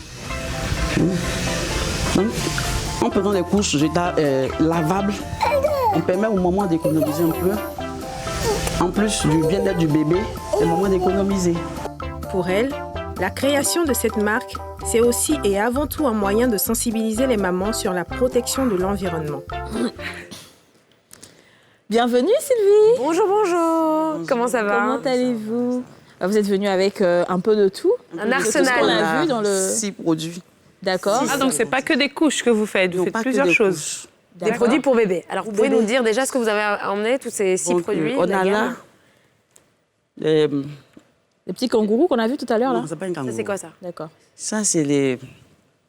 Speaker 8: Donc, en prenant des couches lavables, on permet au moment d'économiser un peu. En plus du bien-être du bébé, c'est le moment d'économiser.
Speaker 9: Pour elle, la création de cette marque, c'est aussi et avant tout un moyen de sensibiliser les mamans sur la protection de l'environnement.
Speaker 2: Bienvenue Sylvie.
Speaker 1: Bonjour, bonjour. Comment ça va?
Speaker 2: Comment allez-vous? Vous êtes venue avec un peu de tout.
Speaker 1: Un arsenal.
Speaker 2: On a vu dans le...
Speaker 8: 6 produits.
Speaker 2: D'accord.
Speaker 3: Ah, donc c'est pas que des couches que vous faites, vous faites plusieurs choses.
Speaker 1: Des produits pour bébés. Alors, vous pouvez nous dire déjà ce que vous avez emmené, tous ces 6 produits?
Speaker 8: On a là
Speaker 2: les petits kangourous qu'on a vus tout à l'heure.
Speaker 8: Non, c'est pas un kangourou.
Speaker 1: Ça, c'est quoi ça?
Speaker 2: D'accord.
Speaker 8: Ça, c'est les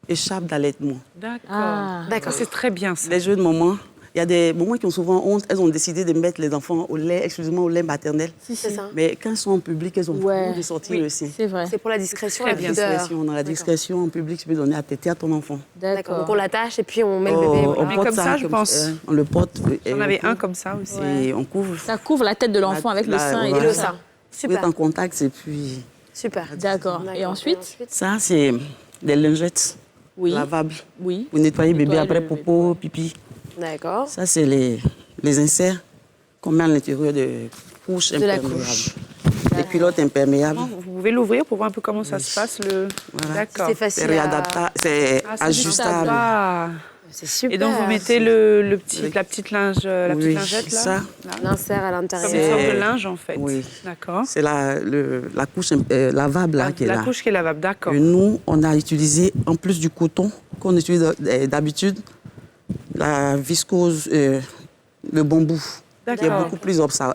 Speaker 8: écharpes d'allaitement.
Speaker 3: D'accord.
Speaker 2: Ah.
Speaker 1: D'accord.
Speaker 3: C'est très bien ça.
Speaker 8: Les jeux de maman. y a des mamans qui ont souvent honte. Elles ont décidé de mettre les enfants au lait, exclusivement au lait maternel.
Speaker 1: C'est ça.
Speaker 8: Mais quand elles sont en public, elles ont beaucoup de sortir le sein.
Speaker 2: C'est vrai.
Speaker 1: C'est pour la discrétion,
Speaker 3: Très
Speaker 1: la
Speaker 3: bien.
Speaker 1: pudeur.
Speaker 8: Dans la discrétion en public, tu peux donner à téter à ton enfant.
Speaker 1: D'accord. Donc on l'attache et puis on met le bébé.
Speaker 8: On
Speaker 3: Mais
Speaker 8: porte
Speaker 3: comme ça, je pense.
Speaker 8: On le porte.
Speaker 3: J'en avais un comme ça aussi.
Speaker 8: Et on couvre.
Speaker 2: Ça couvre la tête de l'enfant avec le sein et
Speaker 1: Et
Speaker 8: voilà.
Speaker 1: le
Speaker 2: tout ça.
Speaker 1: sein.
Speaker 8: Vous
Speaker 1: Super.
Speaker 8: êtes en contact et puis...
Speaker 1: Super.
Speaker 2: D'accord. Et ensuite
Speaker 8: Ça, c'est des lingettes
Speaker 2: Oui.
Speaker 8: lavables.
Speaker 2: Oui.
Speaker 8: Vous nettoyez bébé
Speaker 2: Nettoyer
Speaker 8: après
Speaker 2: le bébé,
Speaker 8: popo, pipi.
Speaker 1: D'accord.
Speaker 8: Ça, c'est les inserts qu'on met à l'intérieur de couches
Speaker 1: De la
Speaker 8: imperméables.
Speaker 1: couche.
Speaker 8: Des culottes imperméables.
Speaker 3: Vous pouvez l'ouvrir pour voir un peu comment ça se passe.
Speaker 8: Voilà.
Speaker 3: D'accord.
Speaker 1: C'est
Speaker 8: C'est
Speaker 1: facile.
Speaker 8: réadaptable, c'est ajustable.
Speaker 3: Ah.
Speaker 1: C'est super.
Speaker 3: Et donc vous mettez la petite lingette là.
Speaker 8: ça,
Speaker 3: Là.
Speaker 1: l'insert à
Speaker 3: Comme
Speaker 1: l'intérieur.
Speaker 3: une sorte
Speaker 8: C'est-
Speaker 3: de linge en fait.
Speaker 8: Oui.
Speaker 3: D'accord.
Speaker 8: c'est la couche lavable là, qui est
Speaker 3: La
Speaker 8: là.
Speaker 3: couche qui est lavable, d'accord.
Speaker 8: Et nous, on a utilisé, en plus du coton qu'on utilise d'habitude, la viscose, le bambou, qui est
Speaker 3: D'accord.
Speaker 8: beaucoup plus absorbant.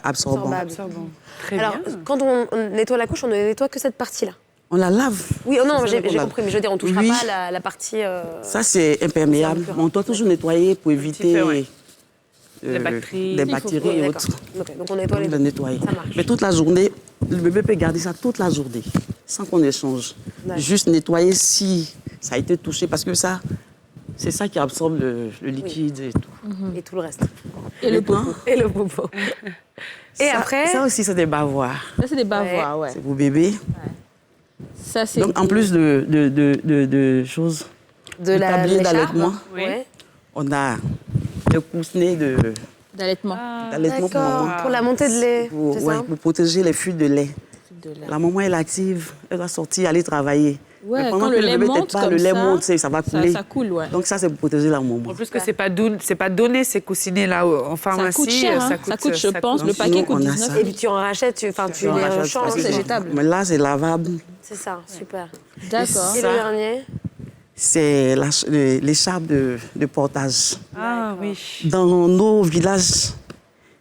Speaker 1: Absorbable.
Speaker 3: Ça, bon. Très
Speaker 1: Alors,
Speaker 3: bien.
Speaker 1: quand on nettoie la couche, on ne nettoie que cette partie-là.
Speaker 8: On la lave.
Speaker 1: Oui, oh non,
Speaker 8: C'est ça
Speaker 1: j'ai
Speaker 8: qu'on
Speaker 1: compris, mais je veux dire, on ne touchera
Speaker 8: Oui.
Speaker 1: pas la partie.
Speaker 8: Ça, c'est imperméable.
Speaker 1: C'est
Speaker 8: Mais on doit toujours nettoyer pour éviter
Speaker 3: peu, ouais. Les bactéries.
Speaker 8: des
Speaker 1: Il faut-
Speaker 8: bactéries
Speaker 1: oui,
Speaker 8: et
Speaker 1: d'accord.
Speaker 8: autres.
Speaker 1: Ok, donc on nettoie les
Speaker 8: On le
Speaker 1: deux.
Speaker 8: nettoyer.
Speaker 1: Ça marche.
Speaker 8: Mais toute la journée, le bébé peut garder ça toute la journée, sans qu'on échange.
Speaker 1: D'accord.
Speaker 8: Juste nettoyer si ça a été touché, parce que ça, c'est ça qui absorbe le liquide et tout.
Speaker 1: Et tout le reste.
Speaker 2: Et le
Speaker 8: Maintenant,
Speaker 1: Et le popo. Et
Speaker 8: ça-
Speaker 1: après.
Speaker 8: Ça aussi, c'est des bavoirs.
Speaker 2: Ça, c'est des bavoirs, ouais.
Speaker 8: C'est pour bébé.
Speaker 2: Ça, c'est...
Speaker 8: Donc, en plus de choses,
Speaker 1: de
Speaker 8: du
Speaker 1: la
Speaker 8: tablier
Speaker 1: l'écharpe.
Speaker 8: d'allaitement,
Speaker 1: Ouais.
Speaker 8: on a le coussinet
Speaker 2: D'allaitement.
Speaker 8: d'allaitement pour
Speaker 1: D'accord.
Speaker 8: maman.
Speaker 1: Pour la montée de lait.
Speaker 8: Pour,
Speaker 1: C'est
Speaker 8: ouais,
Speaker 1: ça.
Speaker 8: pour protéger les fuites de lait.
Speaker 2: De lait.
Speaker 8: La maman, elle est active, elle doit sortir, aller travailler.
Speaker 2: Ouais,
Speaker 8: Mais
Speaker 2: quand
Speaker 8: pendant
Speaker 2: le
Speaker 8: que
Speaker 2: lait
Speaker 8: bébé
Speaker 2: monte
Speaker 8: tète pas,
Speaker 2: comme
Speaker 8: le lait
Speaker 2: ça,
Speaker 8: monte, ça va couler.
Speaker 2: Ça coule, ouais.
Speaker 8: Donc ça, c'est pour protéger la maman.
Speaker 3: En plus que c'est pas donné ces coussinets-là en pharmacie.
Speaker 2: Ça coûte cher, hein. Ça coûte, je pense. Le paquet
Speaker 8: Nous,
Speaker 2: coûte
Speaker 8: on a
Speaker 2: 19
Speaker 8: ça.
Speaker 1: Et puis tu en rachètes, tu
Speaker 8: On
Speaker 1: les
Speaker 8: rachète
Speaker 1: rechanges,
Speaker 8: parce que
Speaker 1: c'est jetable.
Speaker 8: Mais là, c'est lavable.
Speaker 1: C'est ça, super.
Speaker 2: D'accord.
Speaker 1: Et le dernier
Speaker 8: C'est l'écharpe de portage.
Speaker 3: Ah oui.
Speaker 8: Dans nos villages,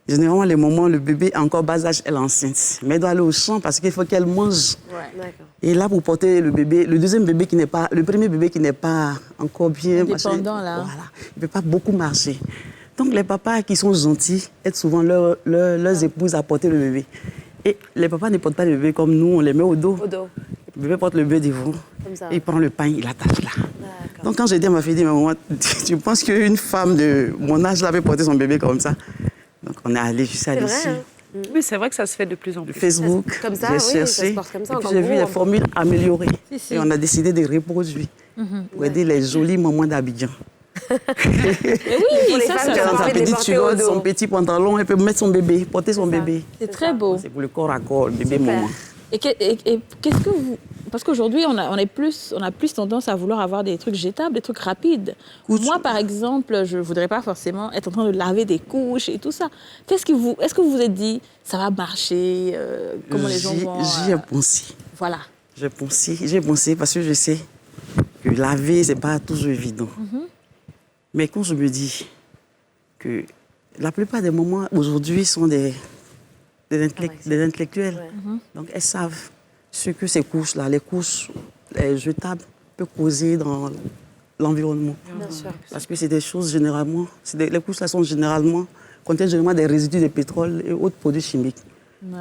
Speaker 8: généralement, les moments, le bébé encore bas âge, elle est enceinte. Mais elle doit aller au champ parce qu'il faut qu'elle mange.
Speaker 1: D'accord.
Speaker 8: Et là, pour porter le bébé, le deuxième bébé qui n'est pas, le premier bébé qui n'est pas encore bien...
Speaker 2: Indépendant,
Speaker 8: machin,
Speaker 2: là.
Speaker 8: Voilà, il ne peut pas beaucoup marcher. Donc, les papas qui sont gentils aident souvent leurs épouses à porter le bébé. Et les papas ne portent pas le bébé comme nous, on les met au dos.
Speaker 1: Au dos.
Speaker 8: Le bébé porte le bébé devant.
Speaker 1: Comme ça.
Speaker 8: Et il prend le pain, il attache là.
Speaker 1: D'accord.
Speaker 8: Donc, quand j'ai dit à ma fille, maman, tu penses qu'une femme de mon âge l'avait porté son bébé comme ça? Donc, on est allé jusqu'à
Speaker 1: C'est
Speaker 8: ici.
Speaker 1: vrai, hein.
Speaker 3: Oui, c'est vrai que ça se fait de plus en plus.
Speaker 8: Facebook,
Speaker 1: Comme ça,
Speaker 8: j'ai
Speaker 1: oui, ça se
Speaker 8: cherché.
Speaker 1: porte comme ça,
Speaker 8: et puis
Speaker 1: encore
Speaker 8: j'ai vu
Speaker 1: gros,
Speaker 8: les
Speaker 1: un peu.
Speaker 8: formules améliorées.
Speaker 2: Si.
Speaker 8: Et on a décidé de reproduire pour aider les jolies mamans d'Abidjan.
Speaker 2: Oui,
Speaker 1: les
Speaker 2: ça,
Speaker 1: femmes
Speaker 2: ça
Speaker 1: qui
Speaker 8: Elle
Speaker 1: ont
Speaker 8: a sa
Speaker 1: envie de les
Speaker 8: petite
Speaker 1: porter au
Speaker 8: culotte,
Speaker 1: dos.
Speaker 8: son petit pantalon, elle peut mettre son bébé, porter son bébé.
Speaker 2: c'est très beau.
Speaker 8: C'est pour le corps à corps, le bébé
Speaker 1: Super.
Speaker 8: maman.
Speaker 2: Et qu'est-ce que vous... Parce qu'aujourd'hui, on a plus tendance à vouloir avoir des trucs jetables, des trucs rapides.
Speaker 8: Couche.
Speaker 2: Moi, par exemple, je ne voudrais pas forcément être en train de laver des couches et tout ça. Est-ce que vous vous êtes dit, ça va marcher comment les gens vont...
Speaker 8: J'y ai pensé.
Speaker 2: Voilà.
Speaker 8: J'ai pensé parce que je sais que laver, ce n'est pas toujours évident. Mais quand je me dis que la plupart des mamans aujourd'hui sont des intellectuels, donc elles savent ce que ces couches-là, les couches jetables, peuvent causer dans l'environnement.
Speaker 1: Bien sûr.
Speaker 8: Parce que c'est des choses généralement, les couches-là contiennent généralement des résidus de pétrole et autres produits chimiques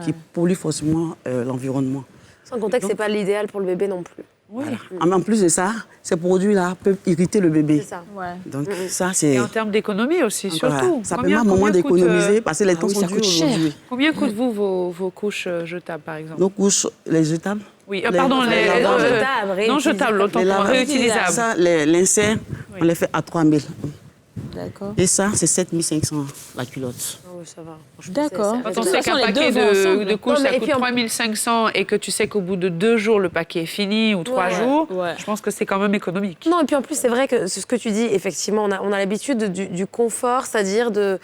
Speaker 8: qui polluent forcément l'environnement.
Speaker 1: Sans compter que ce n'est pas l'idéal pour le bébé non plus.
Speaker 8: Voilà. En plus de ça, ces produits-là peuvent irriter le bébé.
Speaker 1: C'est ça.
Speaker 2: Ouais.
Speaker 8: Donc ça, c'est...
Speaker 3: Et en termes d'économie aussi,
Speaker 8: Voilà.
Speaker 3: surtout.
Speaker 8: Ça permet à un moment
Speaker 3: coûte,
Speaker 8: d'économiser parce que les temps
Speaker 2: oui,
Speaker 8: sont
Speaker 2: ça
Speaker 8: durs
Speaker 2: coûte cher.
Speaker 8: aujourd'hui.
Speaker 3: Combien coûtent-vous vos couches jetables, par exemple?
Speaker 8: Nos couches, les jetables.
Speaker 3: Oui, pardon,
Speaker 8: les
Speaker 3: les
Speaker 8: lavables.
Speaker 1: jetables,
Speaker 3: non jetables, autant
Speaker 8: Les
Speaker 3: pour
Speaker 8: lavables.
Speaker 3: réutilisables.
Speaker 8: Ça, l'insert, on les fait à 3 000.
Speaker 2: D'accord.
Speaker 8: Et ça, c'est 7 500 la culotte.
Speaker 1: Ah oui, ça va. Franchement,
Speaker 2: D'accord.
Speaker 1: c'est-
Speaker 3: Quand
Speaker 1: c'est
Speaker 3: on
Speaker 2: De
Speaker 3: sait
Speaker 2: toute façon,
Speaker 3: qu'un
Speaker 2: les
Speaker 3: paquet
Speaker 2: deux vont ensemble.
Speaker 3: de couches,
Speaker 1: Non, mais
Speaker 3: ça
Speaker 1: et
Speaker 3: coûte
Speaker 1: puis
Speaker 3: 3 500 et que tu sais qu'au bout de 2 jours, le paquet est fini ou 3
Speaker 1: Ouais.
Speaker 3: jours,
Speaker 2: Ouais.
Speaker 3: je pense que c'est quand même économique.
Speaker 1: Non, et puis en plus, c'est vrai que ce que tu dis, effectivement, on a l'habitude du confort, c'est-à-dire de.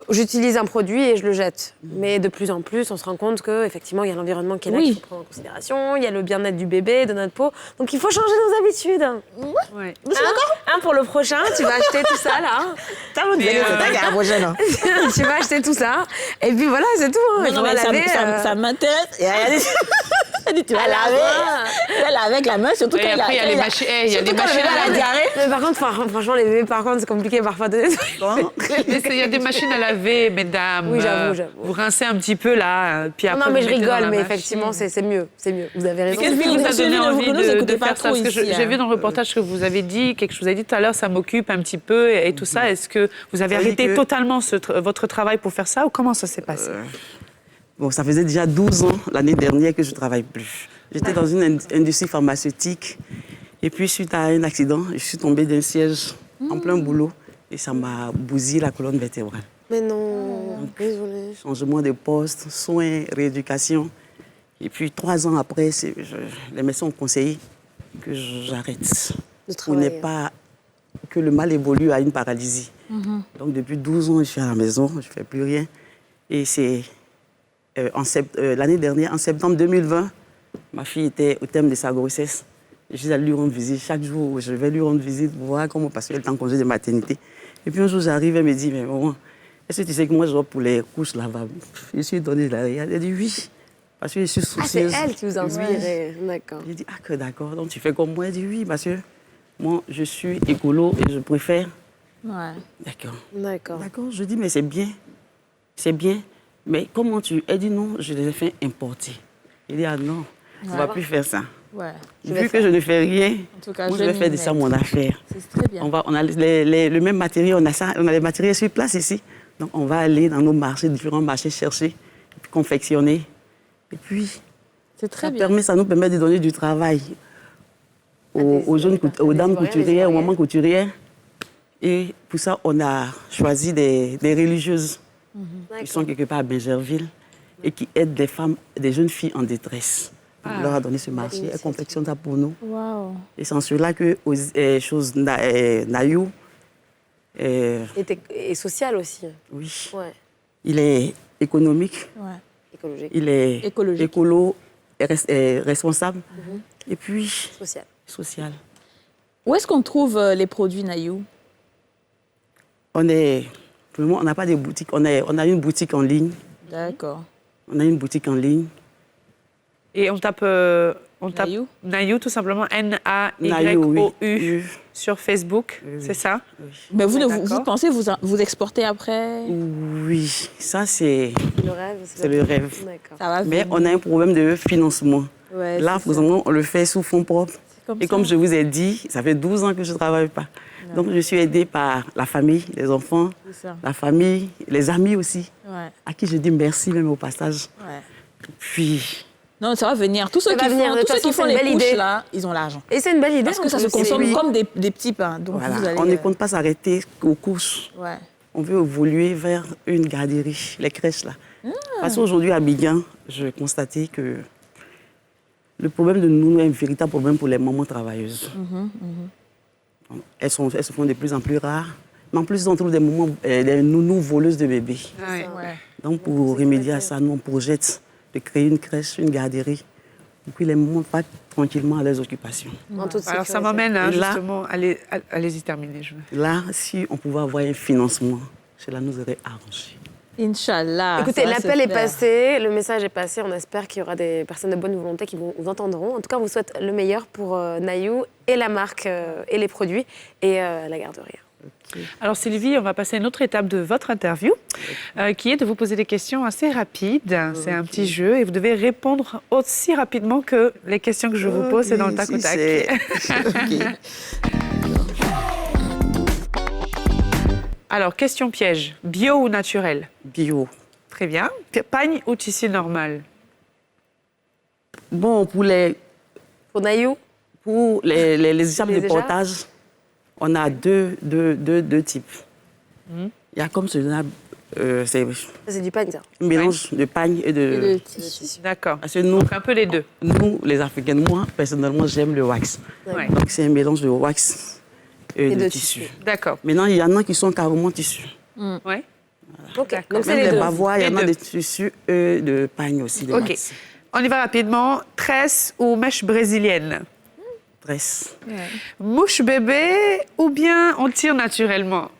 Speaker 1: J'utilise un produit et je le jette. Mais de plus en plus, on se rend compte qu'effectivement, il y a l'environnement qui est là,
Speaker 2: Oui.
Speaker 1: qu'il faut prendre en considération, il y a le bien-être du bébé, de notre peau. Donc il faut changer nos habitudes.
Speaker 3: Ouais.
Speaker 1: Pour le prochain, tu vas acheter tout ça, là. Tu vas acheter tout ça. Et puis voilà, c'est tout. hein. Il
Speaker 2: Non,
Speaker 1: faut
Speaker 2: mais
Speaker 1: laver,
Speaker 2: ça m'intéresse. Elle dit, tu vas laver avec la main, surtout quand il
Speaker 3: y a les machines. Il y a des machines
Speaker 2: à la diarrhée.
Speaker 1: Mais par contre, franchement, les bébés, par contre, c'est compliqué parfois de
Speaker 3: Il y a des machines à laver, mesdames.
Speaker 1: Oui, j'avoue.
Speaker 3: Vous rincez un petit peu là, puis après.
Speaker 1: Non, mais
Speaker 3: vous
Speaker 1: je
Speaker 3: mettez dans
Speaker 1: rigole,
Speaker 3: la
Speaker 1: mais
Speaker 3: machine.
Speaker 1: effectivement, c'est mieux. Vous avez raison.
Speaker 3: Qu'est-ce qui vous a donné envie de faire ça? Parce que j'ai
Speaker 2: hein.
Speaker 3: vu dans le reportage que vous avez dit, quelque chose vous avez dit tout à l'heure, ça m'occupe un petit peu et tout ça. Est-ce que vous avez arrêté totalement votre travail pour faire ça ou comment ça s'est passé?
Speaker 8: Bon, ça faisait déjà 12 ans l'année dernière que je ne travaille plus. J'étais dans une industrie pharmaceutique et puis suite à un accident, je suis tombée d'un siège en plein boulot et ça m'a bousillé la colonne vertébrale.
Speaker 1: Mais non, désolée.
Speaker 8: Changement de poste, soins, rééducation. Et puis 3 ans après, les médecins ont conseillé que j'arrête. Pour ne pas que le mal évolue à une paralysie. Donc depuis 12 ans, je suis à la maison, je ne fais plus rien. Et c'est l'année dernière, en septembre 2020, ma fille était au terme de sa grossesse. Je suis allée lui rendre visite. Chaque jour, je vais lui rendre visite pour voir comment passer le temps en congé de maternité. Et puis un jour, j'arrive, elle me dit, mais maman, est-ce que tu sais que moi, je vais pour les couches lavables? Je suis donné la regarde. Elle dit oui, parce que je suis soucieuse.
Speaker 1: Ah, c'est elle qui vous a inspiré, d'accord.
Speaker 8: J'ai dit, ah que d'accord, donc tu fais comme moi? Elle dit oui, parce que moi, je suis écolo et je préfère.
Speaker 2: Ouais.
Speaker 8: D'accord. D'accord, je dis, mais c'est bien. C'est bien. Mais comment tu... Elle dit non, je les ai fait importer. Il dit, ah non, on ne va plus faire ça.
Speaker 2: Ouais.
Speaker 8: Vu que je ne fais rien,
Speaker 2: en tout cas,
Speaker 8: moi, je vais faire de ça mon affaire.
Speaker 2: C'est très bien.
Speaker 8: On a le même matériel, on a les matériels sur place ici. Donc on va aller dans nos marchés, différents marchés, chercher, confectionner. Et puis,
Speaker 2: c'est très bien.
Speaker 8: Ça nous permet de donner du travail aux dames couturières, aux mamans couturières. Et pour ça, on a choisi des religieuses qui sont quelque part à Bingerville et qui aident des femmes, des jeunes filles en détresse. On leur a donné ce marché, elles confectionnent ça pour nous.
Speaker 2: Wow.
Speaker 8: Et c'est en cela que Nayou...
Speaker 1: Et social aussi.
Speaker 8: Oui.
Speaker 1: Ouais.
Speaker 8: Il est économique.
Speaker 2: Ouais.
Speaker 1: Écologique.
Speaker 8: Il est écolo, responsable. Et puis... Social.
Speaker 2: Où est-ce qu'on trouve les produits Nayou?
Speaker 8: On n'a pas de boutique. On a une boutique en ligne.
Speaker 2: D'accord.
Speaker 8: On a une boutique en ligne.
Speaker 3: Et on tape Nayou, tout simplement, N-A-Y-O-U, sur Facebook, c'est ça?
Speaker 8: Oui.
Speaker 2: Mais vous pensez vous exporter après?
Speaker 8: Oui, ça c'est
Speaker 1: le rêve.
Speaker 8: C'est le rêve.
Speaker 2: Ça va
Speaker 8: mais on a un problème de financement.
Speaker 2: Ouais,
Speaker 8: là, présentement, on le fait sous fonds propres. Comme je vous ai dit, ça fait 12 ans que je ne travaille pas. Ouais. Donc je suis aidée par la famille, les enfants, la famille, les amis aussi, à qui je dis merci même au passage.
Speaker 2: Ouais.
Speaker 8: Puis...
Speaker 2: Non, ça va venir. Tous ceux qui font les couches, là, ils ont l'argent.
Speaker 1: Et c'est une belle idée.
Speaker 2: Parce que ça se consomme comme des petits pains. Donc
Speaker 8: voilà.
Speaker 2: vous allez...
Speaker 8: On ne compte pas s'arrêter aux couches.
Speaker 2: Ouais.
Speaker 8: On veut évoluer vers une garderie, les crèches, là. Parce qu'aujourd'hui, à Abidjan, je constatais que le problème de nous est un véritable problème pour les mamans travailleuses. Elles se font de plus en plus rares. Mais en plus, on trouve des nounous voleuses de bébés.
Speaker 2: Ouais.
Speaker 8: Donc, pour remédier à ça, nous, on projette de créer une crèche, une garderie, et puis les mamans partent tranquillement à leurs occupations.
Speaker 3: Alors, ça m'amène justement, allez-y, terminez.
Speaker 8: Là, si on pouvait avoir un financement, cela nous aurait arrangé.
Speaker 2: Inch'Allah.
Speaker 1: Écoutez, l'appel est passé, le message est passé. On espère qu'il y aura des personnes de bonne volonté qui vous entendront. En tout cas, on vous souhaite le meilleur pour Nayou et la marque et les produits et la garderie.
Speaker 3: Okay. Alors Sylvie, on va passer à une autre étape de votre interview, qui est de vous poser des questions assez rapides. C'est un petit jeu et vous devez répondre aussi rapidement que les questions que je vous pose, c'est dans le tac au tac. Alors, question piège, bio ou naturel?
Speaker 8: Bio.
Speaker 3: Très bien. Pagne ou tissu normal?
Speaker 8: Bon, pour
Speaker 1: Nayou?
Speaker 8: Pour les échappes de portage, on a deux types. Il y a comme celui-là,
Speaker 1: c'est du pagne, ça.
Speaker 8: Un mélange de pagne et de
Speaker 3: tissu. D'accord.
Speaker 8: Parce que nous,
Speaker 3: donc un peu les deux.
Speaker 8: Nous, les Africaines, moi, personnellement, j'aime le wax.
Speaker 1: Ouais.
Speaker 8: Donc c'est un mélange de wax et de tissu.
Speaker 3: D'accord.
Speaker 8: Maintenant, il y en a qui sont carrément tissus.
Speaker 3: Oui.
Speaker 1: Voilà. Ok. Donc
Speaker 8: c'est les Bavois, il y en a des tissus et de pagne aussi, de wax.
Speaker 3: On y va rapidement. Tresse ou mèche brésilienne?
Speaker 8: Tresse.
Speaker 2: Ouais.
Speaker 3: Mouche bébé ou bien on tire naturellement?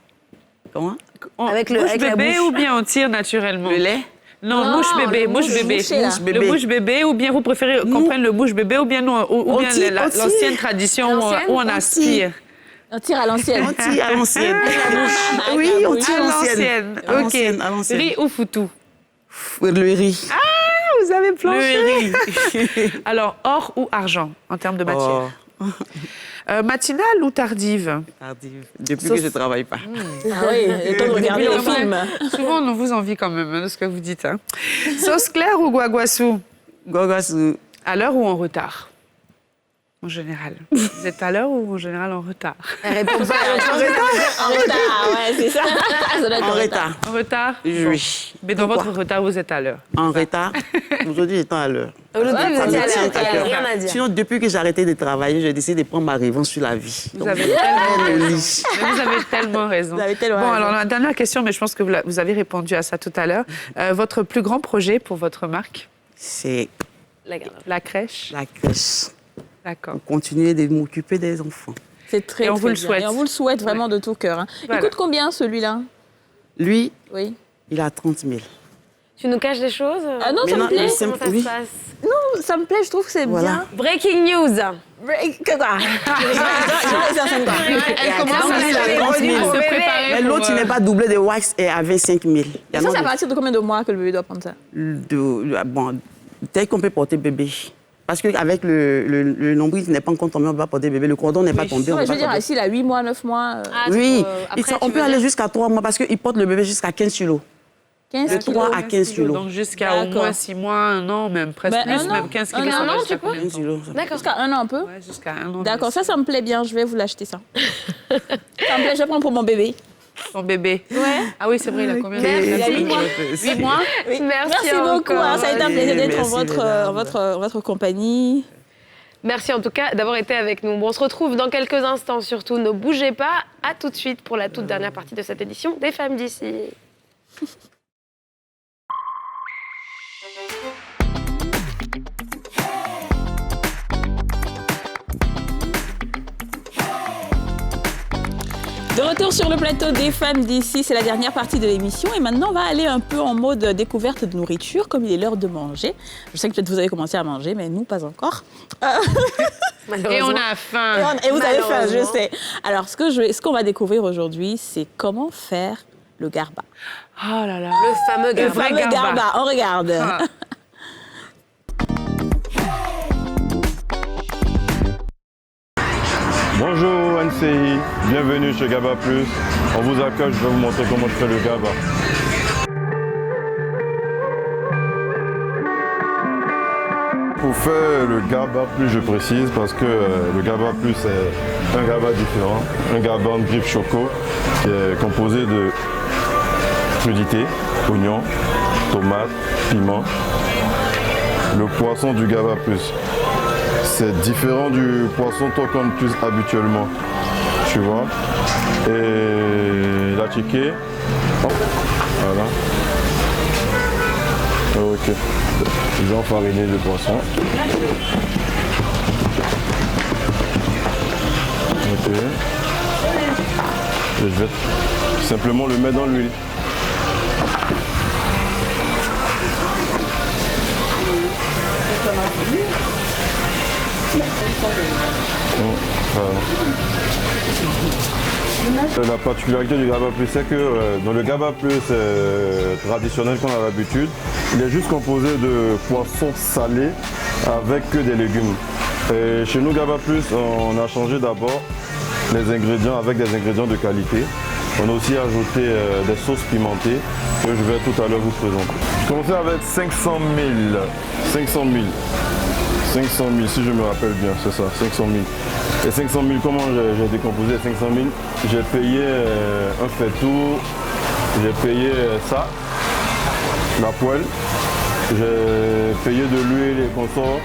Speaker 8: Comment?
Speaker 3: Mouche bébé ou bien on tire naturellement?
Speaker 8: Le lait?
Speaker 3: Non, mouche bébé, mouche bébé. Le mouche bébé, ou bien vous préférez qu'on prenne le mouche bébé, ou bien l'ancienne tradition où on aspire.
Speaker 2: On tire à l'ancienne.
Speaker 8: On tire à l'ancienne. Oui, on tire à l'ancienne.
Speaker 3: OK. Riz ou foutou?
Speaker 8: Le riz.
Speaker 3: Ah, vous avez planché.
Speaker 8: Le riz.
Speaker 3: Alors, or ou argent, en termes de matière? Matinale ou tardive?
Speaker 8: Tardive, depuis que je ne travaille pas.
Speaker 2: Ah oui, et toi de regarder les films.
Speaker 3: Souvent, on vous envie quand même de ce que vous dites. Hein. Sauce claire ou guaguassou?
Speaker 8: Guaguassou.
Speaker 3: À l'heure ou en retard? En général. Vous êtes à l'heure ou en général en retard?
Speaker 1: Elle répond pas.
Speaker 2: En retard, ouais, c'est ça.
Speaker 8: En retard.
Speaker 3: En retard?
Speaker 8: Oui.
Speaker 3: Mais dans votre retard, vous êtes à l'heure.
Speaker 8: En retard. Aujourd'hui, j'étais à l'heure.
Speaker 1: Aujourd'hui, vous êtes à l'heure. Rien à dire.
Speaker 8: Sinon, depuis que j'ai arrêté de travailler, j'ai décidé de prendre ma revanche sur la vie.
Speaker 3: Vous avez tellement raison.
Speaker 2: Vous avez tellement raison.
Speaker 3: Alors, la dernière question, mais je pense que vous avez répondu à ça tout à l'heure. Votre plus grand projet pour votre marque?
Speaker 8: C'est
Speaker 3: la crèche.
Speaker 8: La crèche.
Speaker 3: D'accord.
Speaker 8: Continuer de m'occuper des enfants.
Speaker 2: C'est très,
Speaker 3: on vous le
Speaker 2: bien.
Speaker 3: souhaite.
Speaker 2: Et on vous le souhaite vraiment de tout cœur. Hein.
Speaker 3: Voilà.
Speaker 2: Il coûte combien celui-là?
Speaker 8: Lui,
Speaker 2: Oui.
Speaker 8: il a 30 000.
Speaker 1: Tu nous caches des choses?
Speaker 2: Ah non,
Speaker 8: Mais
Speaker 2: ça me
Speaker 8: non,
Speaker 2: plaît.
Speaker 1: Comment ça se passe?
Speaker 2: Non, ça me plaît, je trouve que c'est bien.
Speaker 1: Breaking news.
Speaker 2: Que quoi?
Speaker 3: Elle commence à se préparer.
Speaker 8: Mais l'autre, il n'est pas doublé de wax et à 25 000.
Speaker 2: Et ça, c'est à partir de combien de mois que le bébé doit prendre ça?
Speaker 8: Bon, dès qu'on peut porter bébé. Parce qu'avec le nombril qui n'est pas encore tombé, on ne peut pas porter bébé. Le cordon n'est pas tombé.
Speaker 2: Ouais, je veux dire, s'il a 8 mois, 9 mois...
Speaker 8: Oui, on peut aller jusqu'à 3 mois parce qu'il porte le bébé jusqu'à 15 kilos.
Speaker 2: 15
Speaker 8: De 3 à 15 kilos.
Speaker 3: Donc jusqu'à au moins 6 mois, 1 an, même presque plus, même 15 kilos.
Speaker 2: Un an, tu peux?
Speaker 8: 15 kilos.
Speaker 2: D'accord. Jusqu'à 1 an, un peu?
Speaker 3: Ouais, jusqu'à 1 an.
Speaker 2: D'accord, ça me plaît bien. Je vais vous l'acheter, ça. Ça me plaît, je vais prendre pour mon bébé.
Speaker 3: Ton bébé.
Speaker 2: Ouais.
Speaker 3: Ah oui, c'est vrai, il a combien
Speaker 2: Il a 8 mois.
Speaker 3: 8 mois?
Speaker 2: Oui. Merci beaucoup. Hein, ça a été un plaisir d'être en
Speaker 8: Merci,
Speaker 2: votre compagnie.
Speaker 1: Merci en tout cas d'avoir été avec nous. Bon, on se retrouve dans quelques instants. Surtout, ne bougez pas. À tout de suite pour la toute dernière partie de cette édition des Femmes d'ici.
Speaker 2: De retour sur le plateau des Femmes d'ici, c'est la dernière partie de l'émission. Et maintenant, on va aller un peu en mode découverte de nourriture, comme il est l'heure de manger. Je sais que peut-être vous avez commencé à manger, mais nous, pas encore.
Speaker 3: Et on a faim.
Speaker 2: Et vous avez faim, je sais. Alors, ce qu'on va découvrir aujourd'hui, c'est comment faire le garba.
Speaker 3: Oh là là.
Speaker 1: Le fameux garba.
Speaker 2: Le fameux garba. On regarde.
Speaker 3: Ah.
Speaker 10: Bonjour NCI, bienvenue chez GABA+. On vous accueille, je vais vous montrer comment je fais le GABA. Pour faire le GABA+, je précise, parce que le GABA+, c'est un GABA différent, un GABA en griffe choco, qui est composé de crudités, oignons, tomates, piments. Le poisson du GABA+. C'est différent du poisson token plus habituellement, tu vois. Et la chiquée, voilà. Ok, j'ai enfariné le poisson. Ok. Et je vais simplement le mettre dans l'huile. La particularité du GABA+, c'est que dans le GABA+, traditionnel qu'on a l'habitude, il est juste composé de poissons salés avec que des légumes. Et chez nous, GABA+, on a changé d'abord les ingrédients avec des ingrédients de qualité. On a aussi ajouté des sauces pimentées que je vais tout à l'heure vous présenter. Je commençais avec 500 000. 500 000, si je me rappelle bien, c'est ça, 500 000. Et 500 000, comment j'ai décomposé 500 000? J'ai payé un faitout, j'ai payé ça, la poêle, j'ai payé de l'huile et consorts,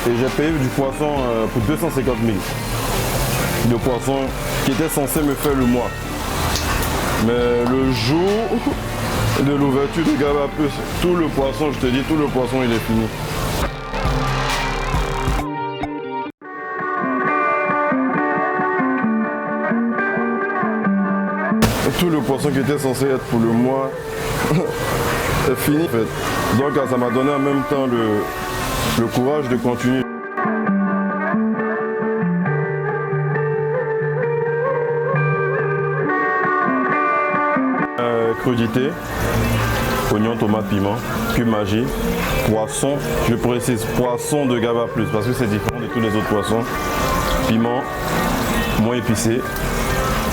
Speaker 10: et j'ai payé du poisson pour 250 000. De poisson qui était censé me faire le mois. Mais le jour de l'ouverture de GABA+, tout le poisson, je te dis, tout le poisson, il est fini. Tout le poisson qui était censé être pour le mois, est fini. En fait. Donc ça m'a donné en même temps le courage de continuer. Crudité, oignon, tomate, piment, cube magie, poisson, je précise poisson de Gaba Plus parce que c'est différent de tous les autres poissons. Piment, moins épicé,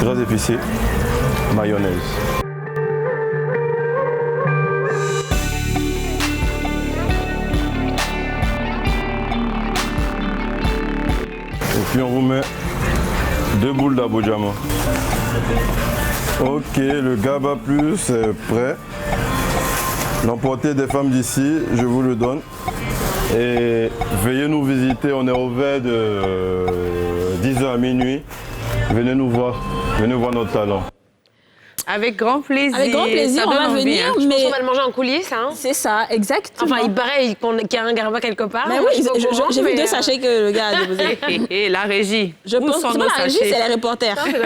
Speaker 10: très épicé, mayonnaise. Et puis on vous met 2 boules d'abodjama. Ok, le Gaba Plus est prêt. L'emporter des femmes d'ici, je vous le donne. Et veuillez nous visiter, on est ouvert de 10h à minuit. Venez nous voir notre talent.
Speaker 3: Avec grand plaisir.
Speaker 2: Avec grand plaisir, on va venir.
Speaker 1: Je pense qu'on va le manger en coulisses. Hein.
Speaker 2: C'est ça, exactement.
Speaker 1: Enfin, il paraît qu'il y a un garba quelque part.
Speaker 2: Mais oui, j'ai vu 2 sachets que le gars a déposé.
Speaker 3: Et la régie.
Speaker 2: Je pense que la régie, c'est les reporters.
Speaker 1: C'est les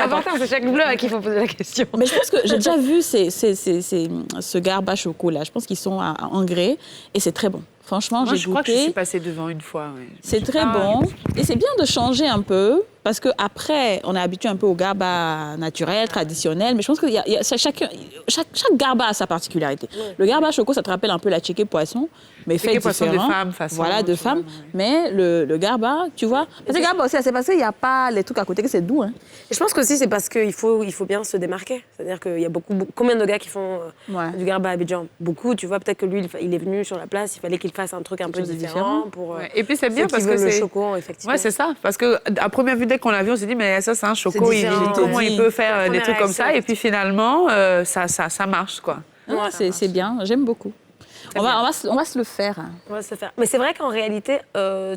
Speaker 1: reporters, c'est chaque bleu à qui il faut poser la question.
Speaker 2: Mais je pense que j'ai déjà vu ce garba choco là. Je pense qu'ils sont à engrais et c'est très bon. Franchement, j'ai goûté.
Speaker 3: Je crois que je suis passée devant une fois. Ouais.
Speaker 2: C'est très bon. Et c'est bien de changer un peu parce qu'après, on est habitué un peu au garba naturel, traditionnel. Mais je pense que chaque garba a sa particularité. Ouais. Le garba choco, ça te rappelle un peu la tchéké poisson, mais fait différent.
Speaker 3: De femmes, façon.
Speaker 2: Voilà, de femmes. Ouais. Mais le garba, tu vois. Parce que le garba aussi, c'est parce qu'il n'y a pas les trucs à côté, que c'est doux. Hein.
Speaker 1: Et je pense qu'aussi, c'est parce qu'il faut bien se démarquer. C'est-à-dire qu'il y a beaucoup. Combien de gars qui font du garba à Abidjan? Beaucoup, tu vois. Peut-être que lui, il est venu sur la place, il fallait qu'il fasse un truc un peu différent pour.
Speaker 3: Ouais. Et puis c'est bien parce que
Speaker 1: c'est le choco, effectivement.
Speaker 3: Ouais, c'est ça. Parce que à première vue, dès qu'on l'a vu, on s'est dit mais ça c'est un choco. Comment il peut faire des trucs comme ça? Et puis finalement, ça marche quoi.
Speaker 2: Ouais, c'est bien. J'aime beaucoup. On va se le faire.
Speaker 1: On va se le faire. Mais c'est vrai qu'en réalité,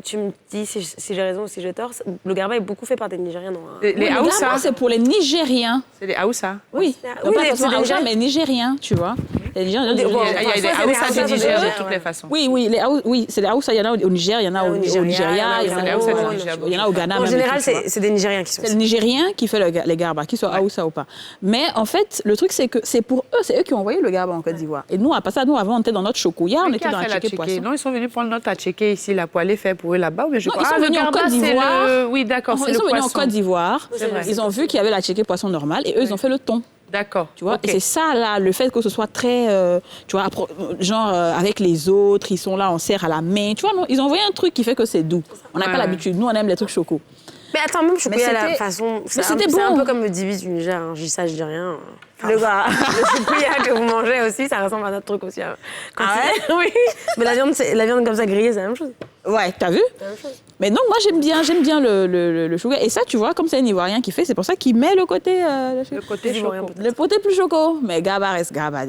Speaker 1: tu me dis si j'ai raison ou si j'ai tort, le garba est beaucoup fait par des Nigériens. Non,
Speaker 2: les Haoussa, c'est pour les Nigériens.
Speaker 3: C'est les Haoussa.
Speaker 2: Oui. Non, pas forcément Haoussa, mais Nigériens, tu vois. Les Nigériens,
Speaker 3: il y a des Haoussa du Niger de toutes les façons.
Speaker 2: Oui, c'est les Haoussa. Il y en a au Niger, il y en a au Nigeria, il y en a au Ghana.
Speaker 1: En général, c'est des Nigériens qui sont.
Speaker 2: C'est le Nigérien qui fait les garbas, qu'ils soient Haoussa ou pas. Mais en fait, le truc, c'est que c'est pour eux, c'est eux qui ont envoyé le garba en Côte d'Ivoire. Et nous, à part ça, nous, avant, on était dans notre chocoya, on était dans la tchéké poisson.
Speaker 3: Non, ils sont venus prendre notre à tchéké ici, la poêlée fait pour eux là-bas.
Speaker 2: Non, ils sont venus en Côte d'Ivoire.
Speaker 3: Oui, d'accord, c'est le
Speaker 2: poisson. Ils sont venus en
Speaker 3: poisson.
Speaker 2: Côte d'Ivoire. Ils ont vu qu'il y avait la tchéké poisson normale et eux, ils ont fait le thon.
Speaker 3: D'accord.
Speaker 2: Tu vois, et c'est ça, là, le fait que ce soit très, tu vois, genre avec les autres, ils sont là, on serre à la main. Tu vois, non, ils ont envoyé un truc qui fait que c'est doux. On n'a pas l'habitude. Nous, on aime les trucs choco.
Speaker 1: Mais attends, même chocolat, la façon. C'est un peu comme le divis du Niger. Hein. Je dis ça, je dis rien. Le chocolat que vous mangez aussi, ça ressemble à notre truc aussi. Hein. Oui. Mais la viande comme ça grillée, c'est la même chose.
Speaker 2: Ouais, t'as vu? Mais non, moi j'aime bien le chocolat. Et ça, tu vois, comme c'est un Ivoirien qui fait, c'est pour ça qu'il met le côté le côté plus choco. Mais gaba reste gaba.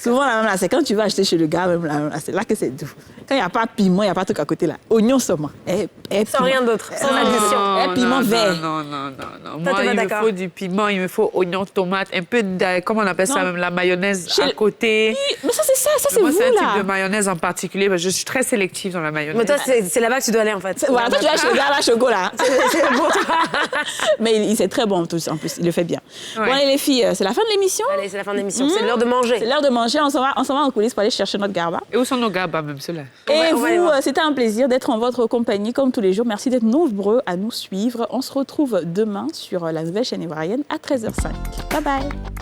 Speaker 2: Souvent, là, c'est quand tu vas acheter chez le gars, même là, c'est là que c'est doux. Quand il n'y a pas de piment, il n'y a pas de truc à côté là. Oignon seulement.
Speaker 1: Sans rien d'autre, sans addition.
Speaker 2: Et piment vert.
Speaker 3: Non. Moi, il me faut du piment, il me faut oignon, tomate, un peu de, comment on appelle ça, même la mayonnaise à côté.
Speaker 2: Mais ça, c'est vous, là.
Speaker 3: Moi, c'est un type de mayonnaise en particulier. Je suis très sélective dans la mayonnaise.
Speaker 1: Mais toi, c'est là-bas que tu dois aller, en fait.
Speaker 2: Voilà, toi, tu vas chez le gars à chocolat. C'est bon. Mais c'est très bon, en plus. Il le fait bien. Ouais. Bon, allez, les filles, c'est la fin de l'émission.
Speaker 1: Allez, c'est la fin de l'émission. C'est l'heure de manger.
Speaker 2: C'est l'heure de manger. On s'en va en coulisses pour aller chercher notre garba.
Speaker 3: Et où sont nos garbas, même, ceux-là?
Speaker 2: Et vous, c'était un plaisir d'être en votre compagnie, comme tous les jours. Merci d'être nombreux à nous suivre. On se retrouve demain sur la nouvelle chaîne ivoirienne à 13h05. Bye bye.